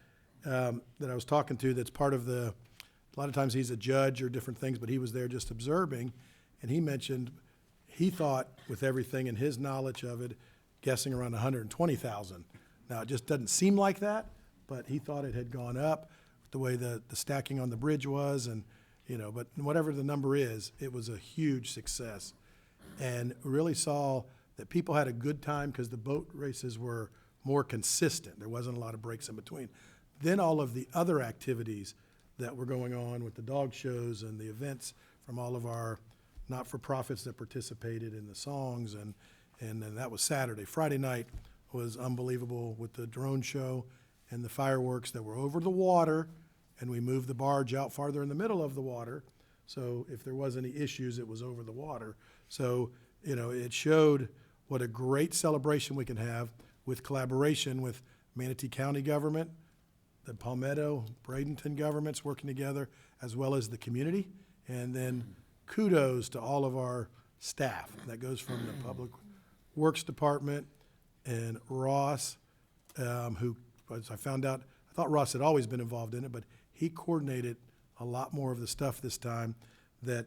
Speaker 1: I was talking to that's part of a lot of times he's a judge or different things, but he was there just observing, and he mentioned he thought with everything and his knowledge of it, guessing around 120,000. Now, it just doesn't seem like that, but he thought it had gone up with the way the stacking on the bridge was, and, but whatever the number is, it was a huge success. And really saw that people had a good time because the boat races were more consistent. There wasn't a lot of breaks in between. Then all of the other activities that were going on with the dog shows and the events from all of our not-for-profits that participated in the songs, and then that was Saturday. Friday night was unbelievable with the drone show and the fireworks that were over the water, and we moved the barge out farther in the middle of the water, so if there was any issues, it was over the water. So, it showed what a great celebration we can have with collaboration with Manatee County government, the Palmetto, Bradenton governments working together, as well as the community, and then kudos to all of our staff. That goes from the Public Works Department, and Ross, who, as I found out, I thought Ross had always been involved in it, but he coordinated a lot more of the stuff this time that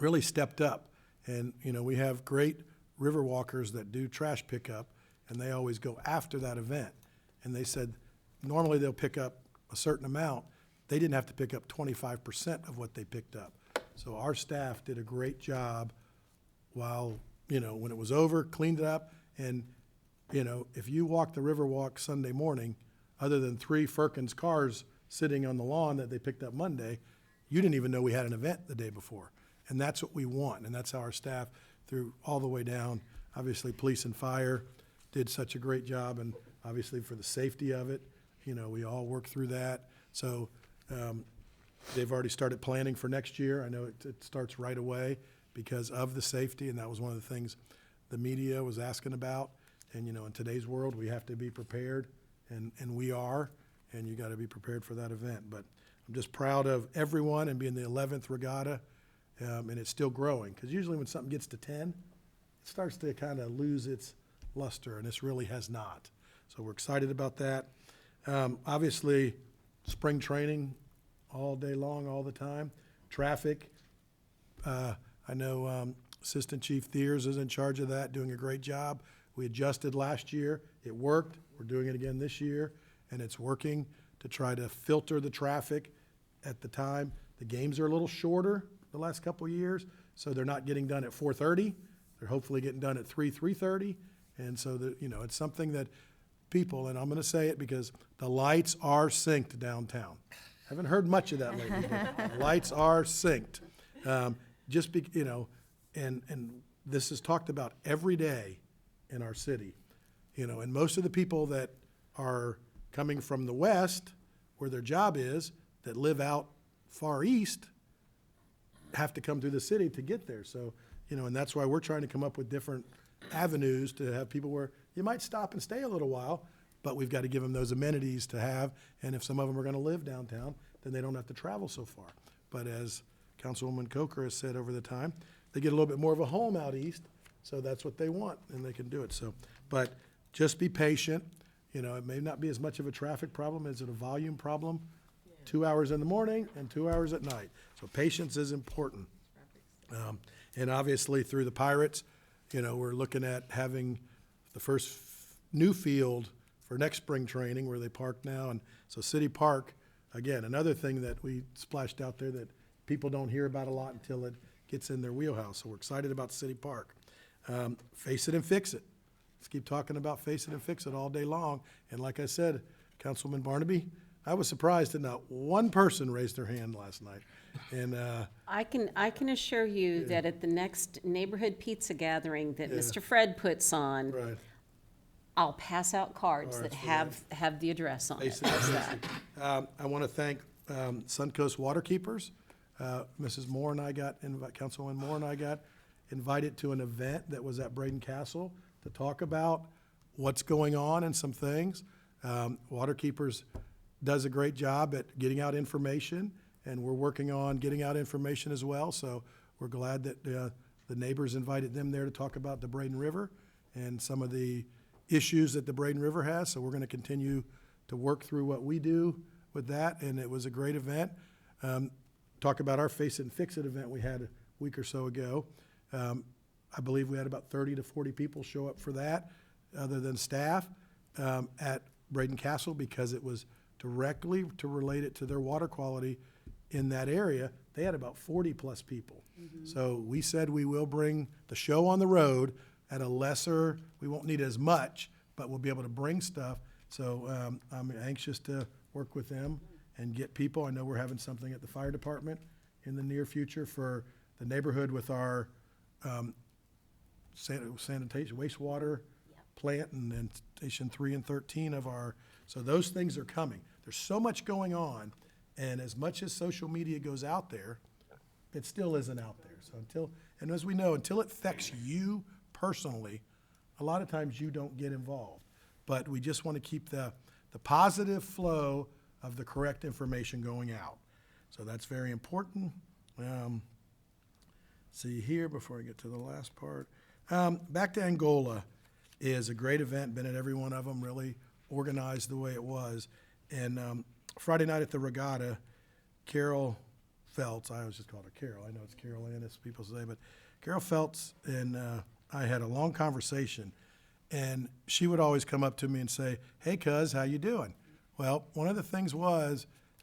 Speaker 1: really stepped up. And, we have great river walkers that do trash pickup, and they always go after that event. And they said normally they'll pick up a certain amount. They didn't have to pick up 25% of what they picked up. So our staff did a great job while, when it was over, cleaned it up. And, if you walk the Riverwalk Sunday morning, other than 3 Firkins cars sitting on the lawn that they picked up Monday, you didn't even know we had an event the day before. And that's what we want, and that's how our staff, through all the way down, obviously police and fire did such a great job, and obviously for the safety of it, we all work through that. So they've already started planning for next year. I know it starts right away because of the safety, and that was one of the things the media was asking about. And, in today's world, we have to be prepared, and we are, and you got to be prepared for that event. But I'm just proud of everyone and being the 11th regatta, and it's still growing. Because usually when something gets to 10, it starts to kind of lose its luster, and this really has not. So we're excited about that. Obviously, spring training all day long, all the time. Traffic, I know Assistant Chief Thiers is in charge of that, doing a great job. We adjusted last year. It worked. We're doing it again this year, and it's working. to try to filter the traffic at the time. The games are a little shorter the last couple of years, so they're not getting done at 4:30. They're hopefully getting done at 3:30. And so, it's something that people, and I'm going to say it because the lights are synced downtown. Haven't heard much of that lately, but the lights are synced. And this is talked about every day in our city. And most of the people that are coming from the west, where their job is, that live out far east, have to come through the city to get there. So, and that's why we're trying to come up with different avenues to have people where you might stop and stay a little while, but we've got to give them those amenities to have. And if some of them are going to live downtown, then they don't have to travel so far. But as Councilwoman Coker has said over the time, they get a little bit more of a home out east, so that's what they want, and they can do it. So, but just be patient. It may not be as much of a traffic problem as it a volume problem. 2 hours in the morning and 2 hours at night. So patience is important. And obviously through the Pirates, we're looking at having the first new field for next spring training where they park now. And so City Park, again, another thing that we splashed out there that people don't hear about a lot until it gets in their wheelhouse. So we're excited about City Park. Face it and fix it. Let's keep talking about face it and fix it all day long. And like I said, Councilman Barnaby, I was surprised that not one person raised their hand last night. And
Speaker 2: I can assure you that at the next neighborhood pizza gathering that Mr. Fred puts on,
Speaker 1: right.
Speaker 2: I'll pass out cards that
Speaker 1: Cards for
Speaker 2: have the address on it.
Speaker 1: Face it and fix it. I want to thank Suncoast Waterkeepers. Mrs. Moore and I Councilwoman Moore and I got invited to an event that was at Bradenton Castle to talk about what's going on and some things. Waterkeepers does a great job at getting out information, and we're working on getting out information as well. So we're glad that the neighbors invited them there to talk about the Braden River and some of the issues that the Braden River has. So we're going to continue to work through what we do with that, and it was a great event. Talk about our Face It and Fix It event we had a week or so ago. I believe we had about 30 to 40 people show up for that, other than staff, at Braden Castle, because it was directly to relate it to their water quality in that area. They had about 40-plus people. So we said we will bring the show on the road at a lesser, we won't need as much, but we'll be able to bring stuff. So I'm anxious to work with them and get people. I know we're having something at the fire department in the near future for the neighborhood with our sanitation, wastewater plant, and then Station 3 and 13 of our, so those things are coming. There's so much going on, and as much as social media goes out there, it still isn't out there. So and as we know, until it affects you personally, a lot of times you don't get involved. But we just want to keep the positive flow of the correct information going out. So that's very important. See here, before I get to the last part, Back to Angola is a great event, been at every one of them, really organized the way it was. And Friday night at the regatta, Carol Feltz, I always just call her Carol, I know it's Carol Ann, as people say, but Carol Feltz and I had a long conversation, and she would always come up to me and say, "Hey, cuz, how you doing?" Well, one of the things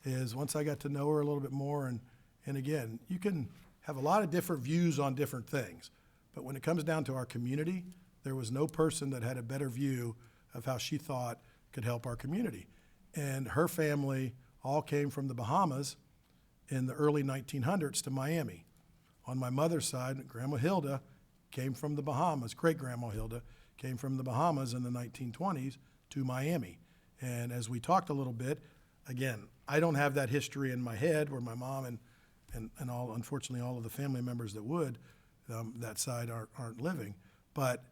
Speaker 1: is once I got to know her a little bit more, and again, you can have a lot of different views on different things, but when it comes down to our community, there was no person that had a better view of how she thought could help our community. And her family all came from the Bahamas in the early 1900s to Miami. On my mother's side, Grandma Hilda came from the Bahamas, great-grandma Hilda came from the Bahamas in the 1920s to Miami. And as we talked a little bit, again, I don't have that history in my head where my mom and all, unfortunately, all of the family members that would, that side aren't living. But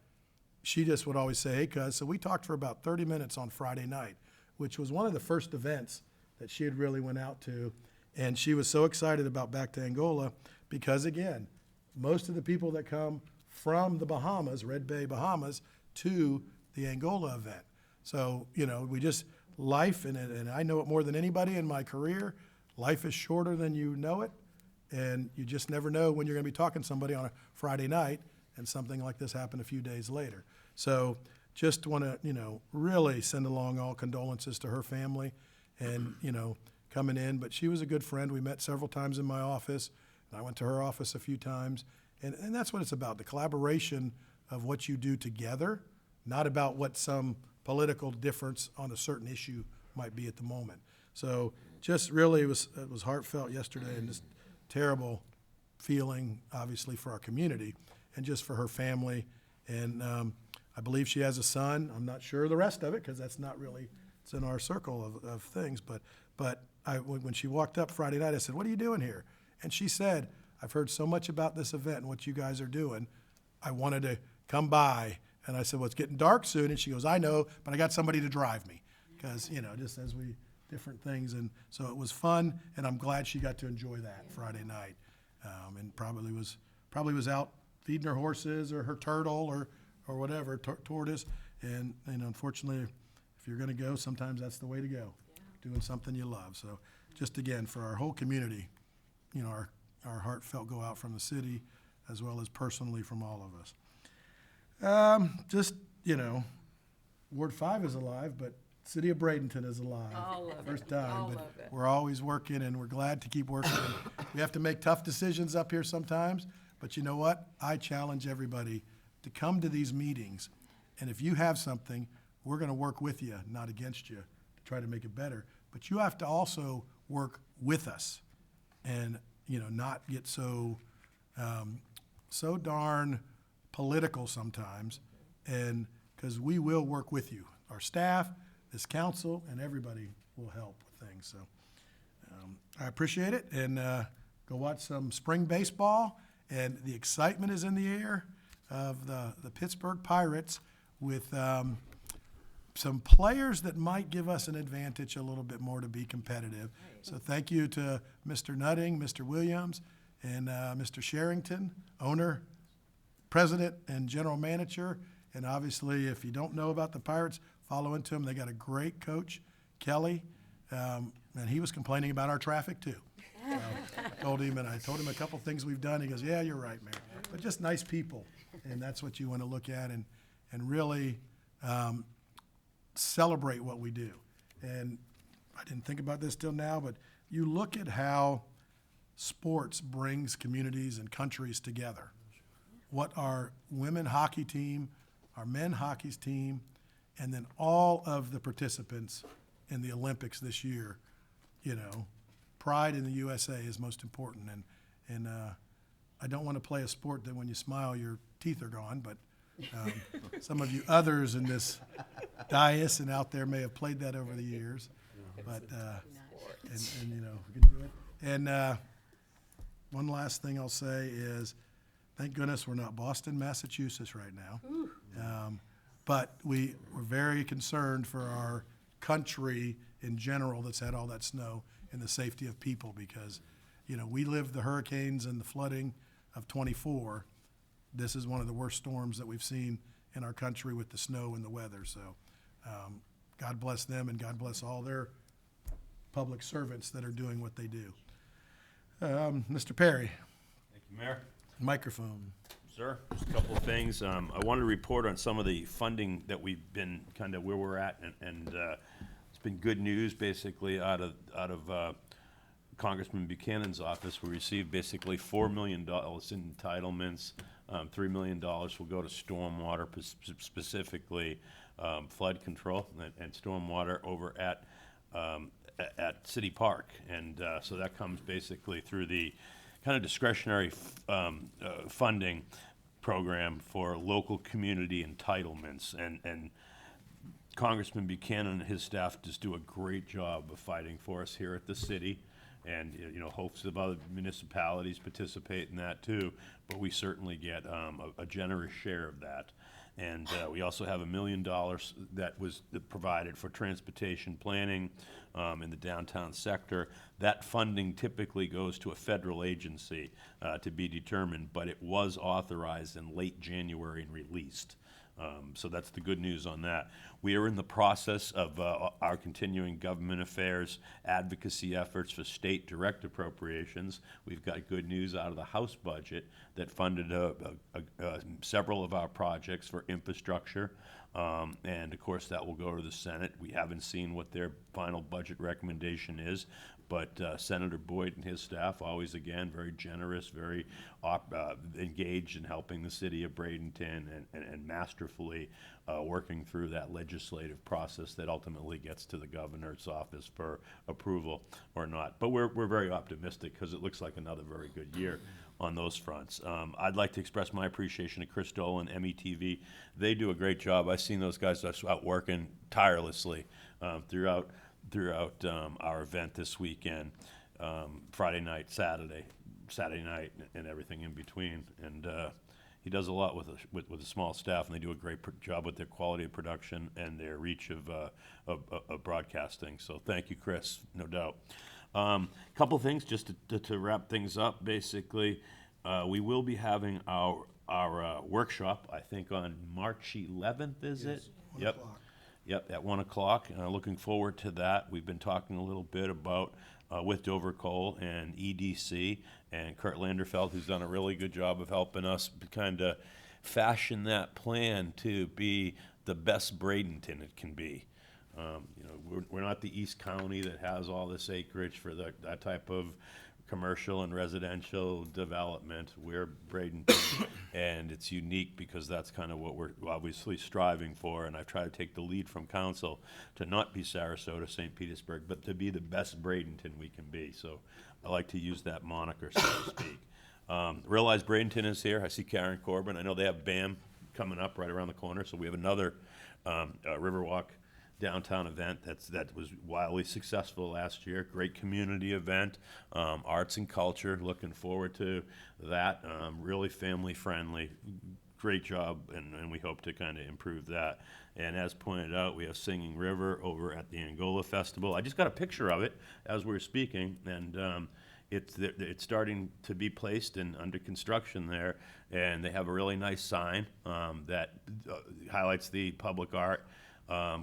Speaker 1: she just would always say, "Hey, cuz." So we talked for about 30 minutes on Friday night, which was one of the first events that she had really went out to. And she was so excited about Back to Angola because, again, most of the people that come from the Bahamas, Red Bay, Bahamas, to the Angola event. So, we just, life, and I know it more than anybody in my career, life is shorter than you know it, and you just never know when you're going to be talking to somebody on a Friday night and something like this happened a few days later. So just want to, really send along all condolences to her family and, you know, coming in, but she was a good friend. We met several times in my office, and I went to her office a few times. And that's what it's about, the collaboration of what you do together, not about what some political difference on a certain issue might be at the moment. So just really, it was heartfelt yesterday, and just terrible feeling, obviously, for our community and just for her family. And I believe she has a son. I'm not sure the rest of it, because that's not really, it's in our circle of things. But when she walked up Friday night, I said, "What are you doing here?" And she said, "I've heard so much about this event and what you guys are doing. I wanted to come by." And I said, "Well, it's getting dark soon." And she goes, "I know, but I got somebody to drive me." Because, you know, just as we, different things. And so it was fun, and I'm glad she got to enjoy that Friday night. And probably was out feeding her horses or her turtle or whatever, tortoise. And unfortunately, if you're gonna go, sometimes that's the way to go, doing something you love. So just again, for our whole community, you know, our heartfelt go out from the city as well as personally from all of us. Just, you know, Ward 5 is alive, but City of Bradenton is alive.
Speaker 8: All of it.
Speaker 1: First time,
Speaker 8: All
Speaker 1: but
Speaker 8: of it.
Speaker 1: we're always working, and we're glad to keep working. We have to make tough decisions up here sometimes, but you know what? I challenge everybody to come to these meetings, and if you have something, we're gonna work with you, not against you, to try to make it better. But you have to also work with us and, you know, not get so darn political sometimes, and, because we will work with you. Our staff, this council, and everybody will help with things. So I appreciate it, and go watch some spring baseball, and the excitement is in the air of the Pittsburgh Pirates with some players that might give us an advantage a little bit more to be competitive. So thank you to Mr. Nutting, Mr. Williams, and Mr. Sherrington, owner, president, and general manager. And obviously, if you don't know about the Pirates, follow into them. They got a great coach, Kelly, and he was complaining about our traffic too. So I told him a couple things we've done. He goes, "Yeah, you're right, Mayor." But just nice people, and that's what you want to look at and really celebrate what we do. And I didn't think about this till now, but you look at how sports brings communities and countries together. What our women hockey team, our men hockey team, and then all of the participants in the Olympics this year, you know, pride in the USA is most important. And I don't want to play a sport that when you smile, your teeth are gone, but some of you others in this dais and out there may have played that over the years. But, and you know, we can do it. And one last thing I'll say is, thank goodness we're not Boston, Massachusetts right now. But we're very concerned for our country in general that's had all that snow and the safety of people, because, you know, we lived the hurricanes and the flooding of '24. This is one of the worst storms that we've seen in our country with the snow and the weather. So God bless them, and God bless all their public servants that are doing what they do. Mr. Perry,
Speaker 6: Thank you, Mayor.
Speaker 1: microphone.
Speaker 6: Sir, just a couple of things. I wanted to report on some of the funding that we've been kind of where we're at, and it's been good news basically out of Congressman Buchanan's office. We received basically $4 million in entitlements. $3 million will go to stormwater, specifically flood control and stormwater over at City Park, and so that comes basically through the kind of discretionary funding program for local community entitlements, and Congressman Buchanan and his staff just do a great job of fighting for us here at the city, and you know, hopes of other municipalities participate in that too, but we certainly get a generous share of that. And we also have $1 million that was provided for transportation planning in the downtown sector. That funding typically goes to a federal agency to be determined, but it was authorized in late January and released. So that's the good news on that. We are in the process of our continuing government affairs advocacy efforts for state direct appropriations. We've got good news out of the House budget that funded several of our projects for infrastructure. And of course, that will go to the Senate. We haven't seen what their final budget recommendation is, but Senator Boyd and his staff, always again, very generous, very engaged in helping the city of Bradenton and masterfully working through that legislative process that ultimately gets to the governor's office for approval or not. But we're very optimistic because it looks like another very good year on those fronts. I'd like to express my appreciation to Chris Dolan, METV. They do a great job. I've seen those guys out working tirelessly throughout our event this weekend, Friday night, Saturday night, and everything in between. And he does a lot with a small staff, and they do a great job with their quality of production and their reach of broadcasting. So thank you, Chris, no doubt. Couple things just to wrap things up. Basically, we will be having our workshop, I think, on March 11th. Is it? Yep. Yep, at 1 o'clock. Looking forward to that. We've been talking a little bit about with Dover Coal and EDC and Kurt Landerfeld, who's done a really good job of helping us kind of fashion that plan to be the best Bradenton it can be. We're not the East County that has all this acreage for that type of commercial and residential development. We're Bradenton, and it's unique because that's kind of what we're obviously striving for. And I've tried to take the lead from council to not be Sarasota, St. Petersburg, but to be the best Bradenton we can be. So I like to use that moniker, so to speak. Realize Bradenton is here. I see Karen Corbin. I know they have BAM coming up right around the corner, so we have another Riverwalk downtown event that was wildly successful last year. Great community event, arts and culture. Looking forward to that. Really family friendly. Great job, and we hope to kind of improve that. And as pointed out, we have Singing River over at the Angola Festival. I just got a picture of it as we were speaking, and it's starting to be placed and under construction there. And they have a really nice sign that highlights the public art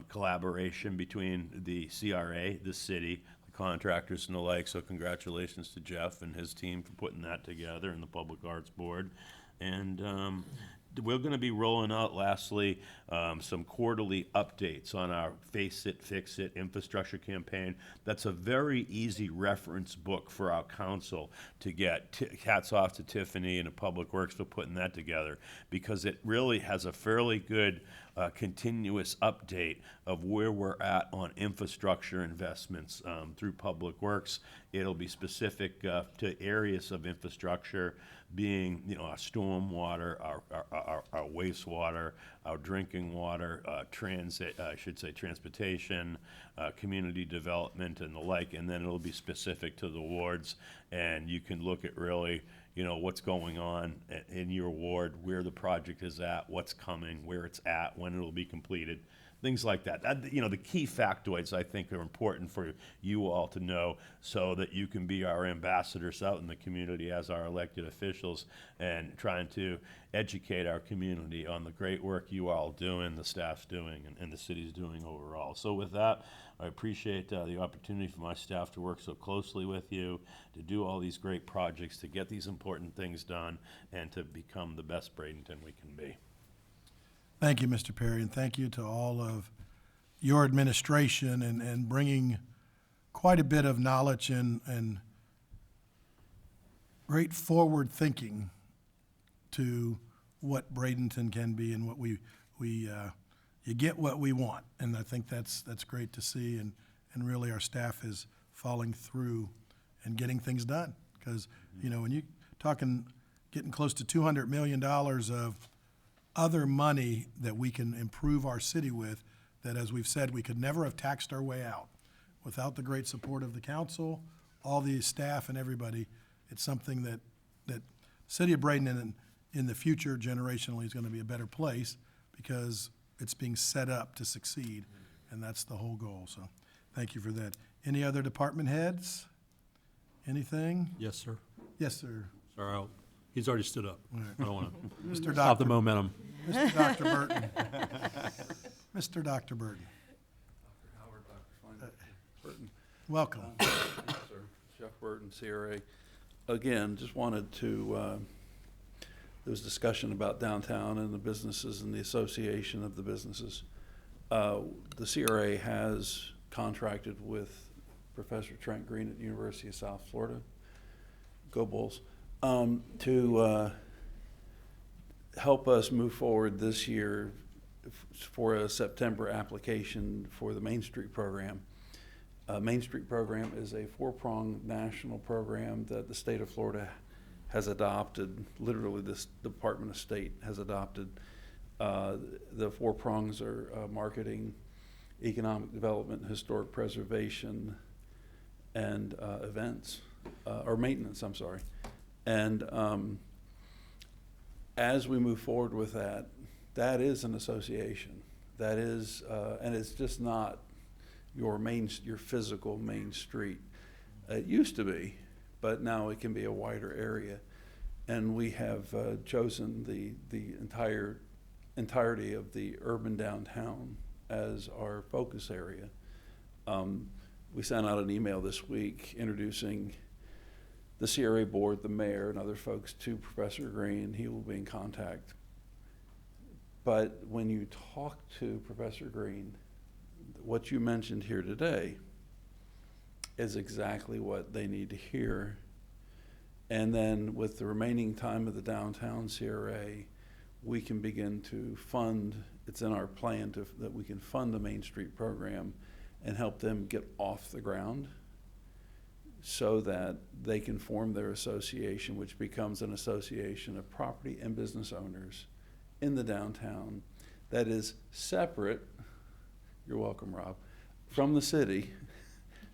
Speaker 6: collaboration between the CRA, the city, the contractors and the like. So congratulations to Jeff and his team for putting that together, and the Public Arts Board. And we're going to be rolling out, lastly, some quarterly updates on our Face It, Fix It infrastructure campaign. That's a very easy reference book for our council to get. Hats off to Tiffany and the Public Works for putting that together, because it really has a fairly good continuous update of where we're at on infrastructure investments through Public Works. It'll be specific to areas of infrastructure, being our stormwater, our wastewater, our drinking water, transit, transportation, community development, and the like. And then it'll be specific to the wards, and you can look at really what's going on in your ward, where the project is at, what's coming, where it's at, when it'll be completed, things like that. The key factoids, I think, are important for you all to know, so that you can be our ambassadors out in the community as our elected officials, and trying to educate our community on the great work you all doing, the staff's doing, and the city's doing overall. So with that, I appreciate the opportunity for my staff to work so closely with you, to do all these great projects, to get these important things done, and to become the best Bradenton we can be.
Speaker 1: Thank you, Mr. Perry, and thank you to all of your administration and bringing quite a bit of knowledge and great forward thinking to what Bradenton can be, and what you get what we want. And I think that's great to see, and really our staff is following through and getting things done. Because, when you're getting close to $200 million of other money that we can improve our city with, that, as we've said, we could never have taxed our way out without the great support of the council, all the staff and everybody. It's something that city of Bradenton in the future generationally is going to be a better place, because it's being set up to succeed, and that's the whole goal. So thank you for that. Any other department heads? Anything?
Speaker 12: Yes, sir.
Speaker 1: Yes, sir.
Speaker 12: Sorry, he's already stood up.
Speaker 1: All right.
Speaker 12: I don't want to
Speaker 1: Mr.
Speaker 12: stop the
Speaker 1: Doctor.
Speaker 12: momentum.
Speaker 1: Mr. Dr. Burton. Mr. Dr. Burton,
Speaker 9: Dr. Howard, Dr. Burton.
Speaker 1: welcome.
Speaker 9: Yes, sir. Jeff Burton, CRA. Again, just wanted to, there was discussion about downtown and the businesses and the association of the businesses. The CRA has contracted with Professor Trent Green at the University of South Florida, go Bulls, to help us move forward this year for a September application for the Main Street program. Main Street program is a four-pronged national program that the state of Florida has adopted. Literally, this Department of State has adopted. The four prongs are marketing, economic development, historic preservation, and events, or maintenance, I'm sorry. And as we move forward with that, that is an association. That is, and it's just not your physical main street. It used to be, but now it can be a wider area. And we have chosen the entirety of the urban downtown as our focus area. We sent out an email this week introducing the CRA board, the mayor, and other folks to Professor Green. He will be in contact. But when you talk to Professor Green, what you mentioned here today is exactly what they need to hear. And then with the remaining time of the downtown CRA, we can begin to fund, it's in our plan that we can fund the Main Street program and help them get off the ground so that they can form their association, which becomes an association of property and business owners in the downtown that is separate, you're welcome, Rob, from the city.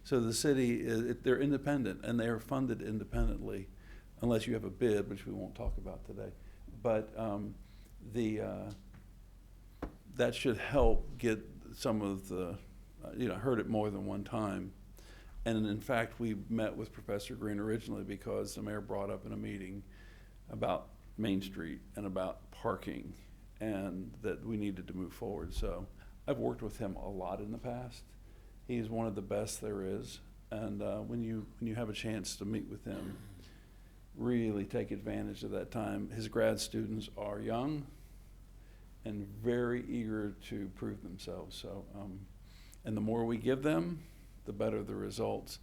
Speaker 9: So the city, they're independent and they are funded independently, unless you have a bid, which we won't talk about today. But that should help get some of the, heard it more than one time. And in fact, we met with Professor Green originally because the mayor brought up in a meeting about Main Street and about parking and that we needed to move forward. So I've worked with him a lot in the past. He's one of the best there is. And when you have a chance to meet with him, really take advantage of that time. His grad students are young and very eager to prove themselves. So, and the more we give them, the better the results.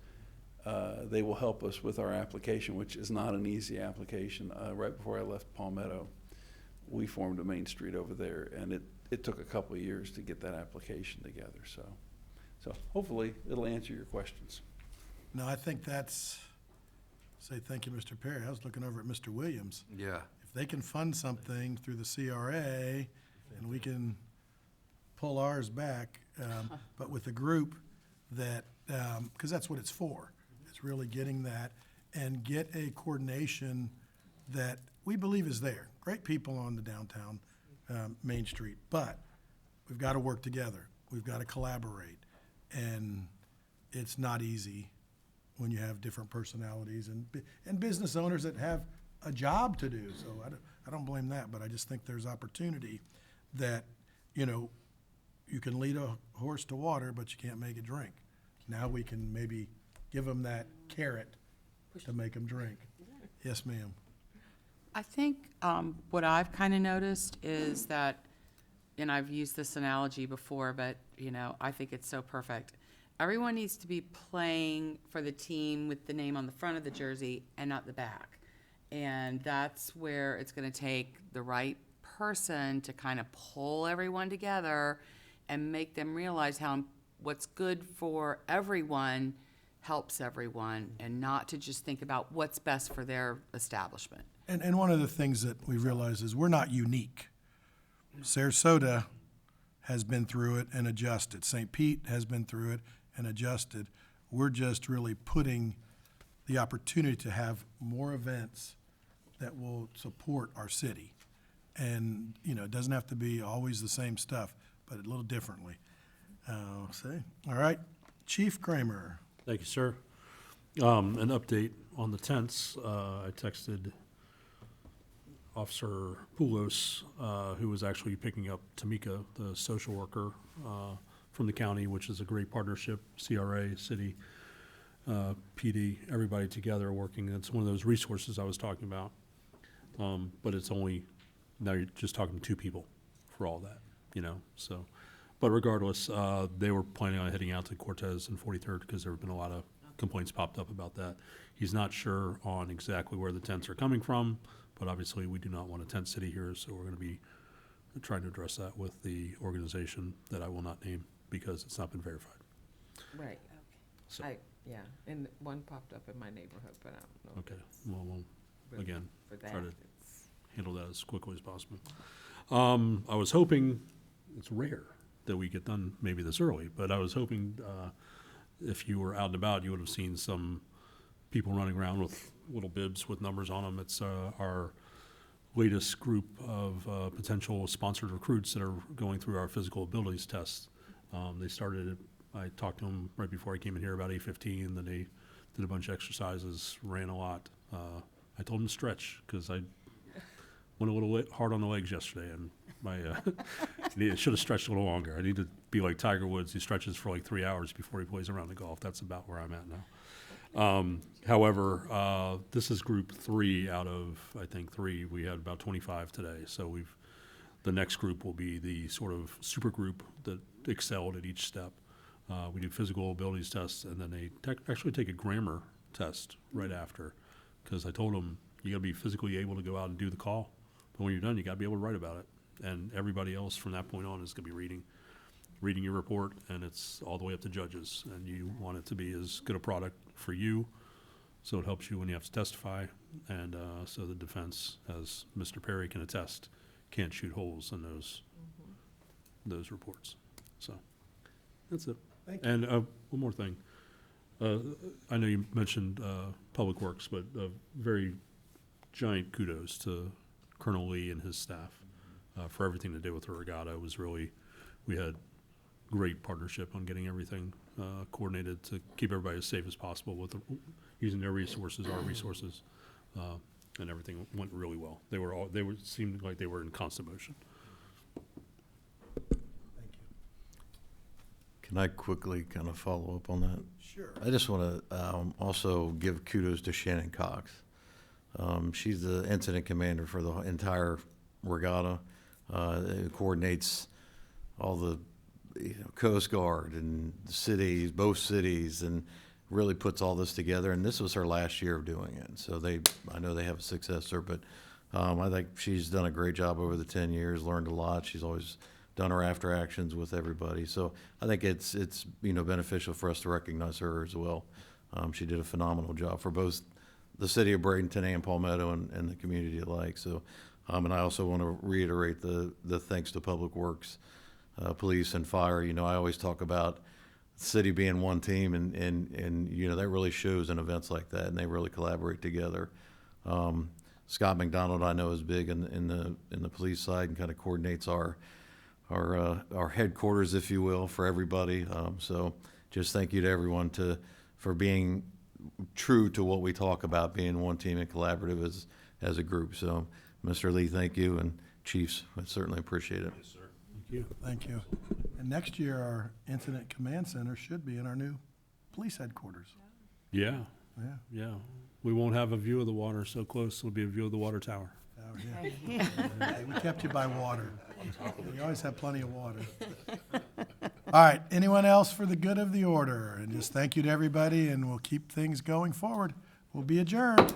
Speaker 9: They will help us with our application, which is not an easy application. Right before I left Palmetto, we formed a Main Street over there, and it took a couple of years to get that application together. So hopefully it'll answer your questions.
Speaker 1: No, I think that's, say thank you, Mr. Perry. I was looking over at Mr. Williams.
Speaker 11: Yeah.
Speaker 1: If they can fund something through the CRA and we can pull ours back, but with a group that, because that's what it's for. It's really getting that and get a coordination that we believe is there. Great people on the downtown Main Street, but we've got to work together. We've got to collaborate. And it's not easy when you have different personalities and business owners that have a job to do. So I don't blame that, but I just think there's opportunity that, you can lead a horse to water, but you can't make it drink. Now we can maybe give them that carrot to make them drink. Yes, ma'am.
Speaker 13: I think what I've kind of noticed is that, and I've used this analogy before, but, I think it's so perfect. Everyone needs to be playing for the team with the name on the front of the jersey and not the back. And that's where it's going to take the right person to kind of pull everyone together and make them realize what's good for everyone helps everyone, and not to just think about what's best for their establishment.
Speaker 1: And one of the things that we realize is we're not unique. Sarasota has been through it and adjusted. St. Pete has been through it and adjusted. We're just really putting the opportunity to have more events that will support our city. And, it doesn't have to be always the same stuff, but a little differently. All right, Chief Kramer.
Speaker 12: Thank you, sir. An update on the tents. I texted Officer Poulos, who was actually picking up Tamika, the social worker from the county, which is a great partnership, CRA, city, PD, everybody together working. It's one of those resources I was talking about. But it's only, now you're just talking to two people for all that, so. But regardless, they were planning on heading out to Cortez and 43rd because there have been a lot of complaints popped up about that. He's not sure on exactly where the tents are coming from, but obviously we do not want a tent city here, so we're gonna be trying to address that with the organization that I will not name because it's not been verified.
Speaker 8: Right.
Speaker 12: So,
Speaker 8: Yeah, and one popped up in my neighborhood, but I don't know. if
Speaker 12: okay,
Speaker 8: it's
Speaker 12: well, we'll,
Speaker 8: really
Speaker 12: again,
Speaker 8: For
Speaker 12: try
Speaker 8: that,
Speaker 12: to
Speaker 8: it's,
Speaker 12: handle that as quickly as possible. I was hoping, it's rare that we get done maybe this early, but I was hoping, if you were out and about, you would have seen some people running around with little bibs with numbers on them. It's, our latest group of, potential sponsored recruits that are going through our physical abilities tests. They started, I talked to them right before I came in here about 8:15, then they did a bunch of exercises, ran a lot. I told them to stretch, because I went a little hard on the legs yesterday, and my I should have stretched a little longer. I need to be like Tiger Woods. He stretches for like 3 hours before he plays around the golf. That's about where I'm at now. However, this is group 3 out of, I think, 3. We had about 25 today, so the next group will be the sort of super group that excelled at each step. We do physical abilities tests, and then they actually take a grammar test right after, because I told them, you gotta be physically able to go out and do the call, but when you're done, you gotta be able to write about it. And everybody else from that point on is gonna be reading your report, and it's all the way up to judges, and you want it to be as good a product for you, so it helps you when you have to testify, and so the defense, as Mr. Perry can attest, can't shoot holes in those reports. So, that's it.
Speaker 1: Thank you.
Speaker 12: And one more thing. I know you mentioned Public Works, but very giant kudos to Colonel Lee and his staff for everything they did with the regatta. It was really, we had great partnership on getting everything coordinated to keep everybody as safe as possible with using their resources, our resources, and everything went really well. Seemed like they were in constant motion.
Speaker 1: Thank you.
Speaker 14: Can I quickly kind of follow up on that?
Speaker 1: Sure.
Speaker 14: I just want to also give kudos to Shannon Cox. She's the incident commander for the entire regatta. It coordinates all the Coast Guard and the cities, both cities, and really puts all this together. And this was her last year of doing it. So I know they have a successor, but I think she's done a great job over the 10 years, learned a lot. She's always done her after actions with everybody. So I think it's beneficial for us to recognize her as well. She did a phenomenal job for both the city of Bradenton and Palmetto and the community alike. So, and I also want to reiterate the thanks to Public Works, police and fire. I always talk about the city being one team, and that really shows in events like that, and they really collaborate together. Scott McDonald, I know, is big in the police side and kind of coordinates our headquarters, if you will, for everybody. So just thank you to everyone for being true to what we talk about, being one team and collaborative as a group. So, Mr. Lee, thank you, and Chiefs, I certainly appreciate it.
Speaker 12: Yes, sir.
Speaker 1: Thank you. Thank you. And next year, our Incident Command Center should be in our new police headquarters.
Speaker 12: Yeah,
Speaker 1: Yeah.
Speaker 12: yeah. We won't have a view of the water so close, it'll be a view of the water tower.
Speaker 1: Out here. Hey, we kept you by water. We always have plenty of water. All right, anyone else for the good of the order? And just thank you to everybody, and we'll keep things going forward. We'll be adjourned.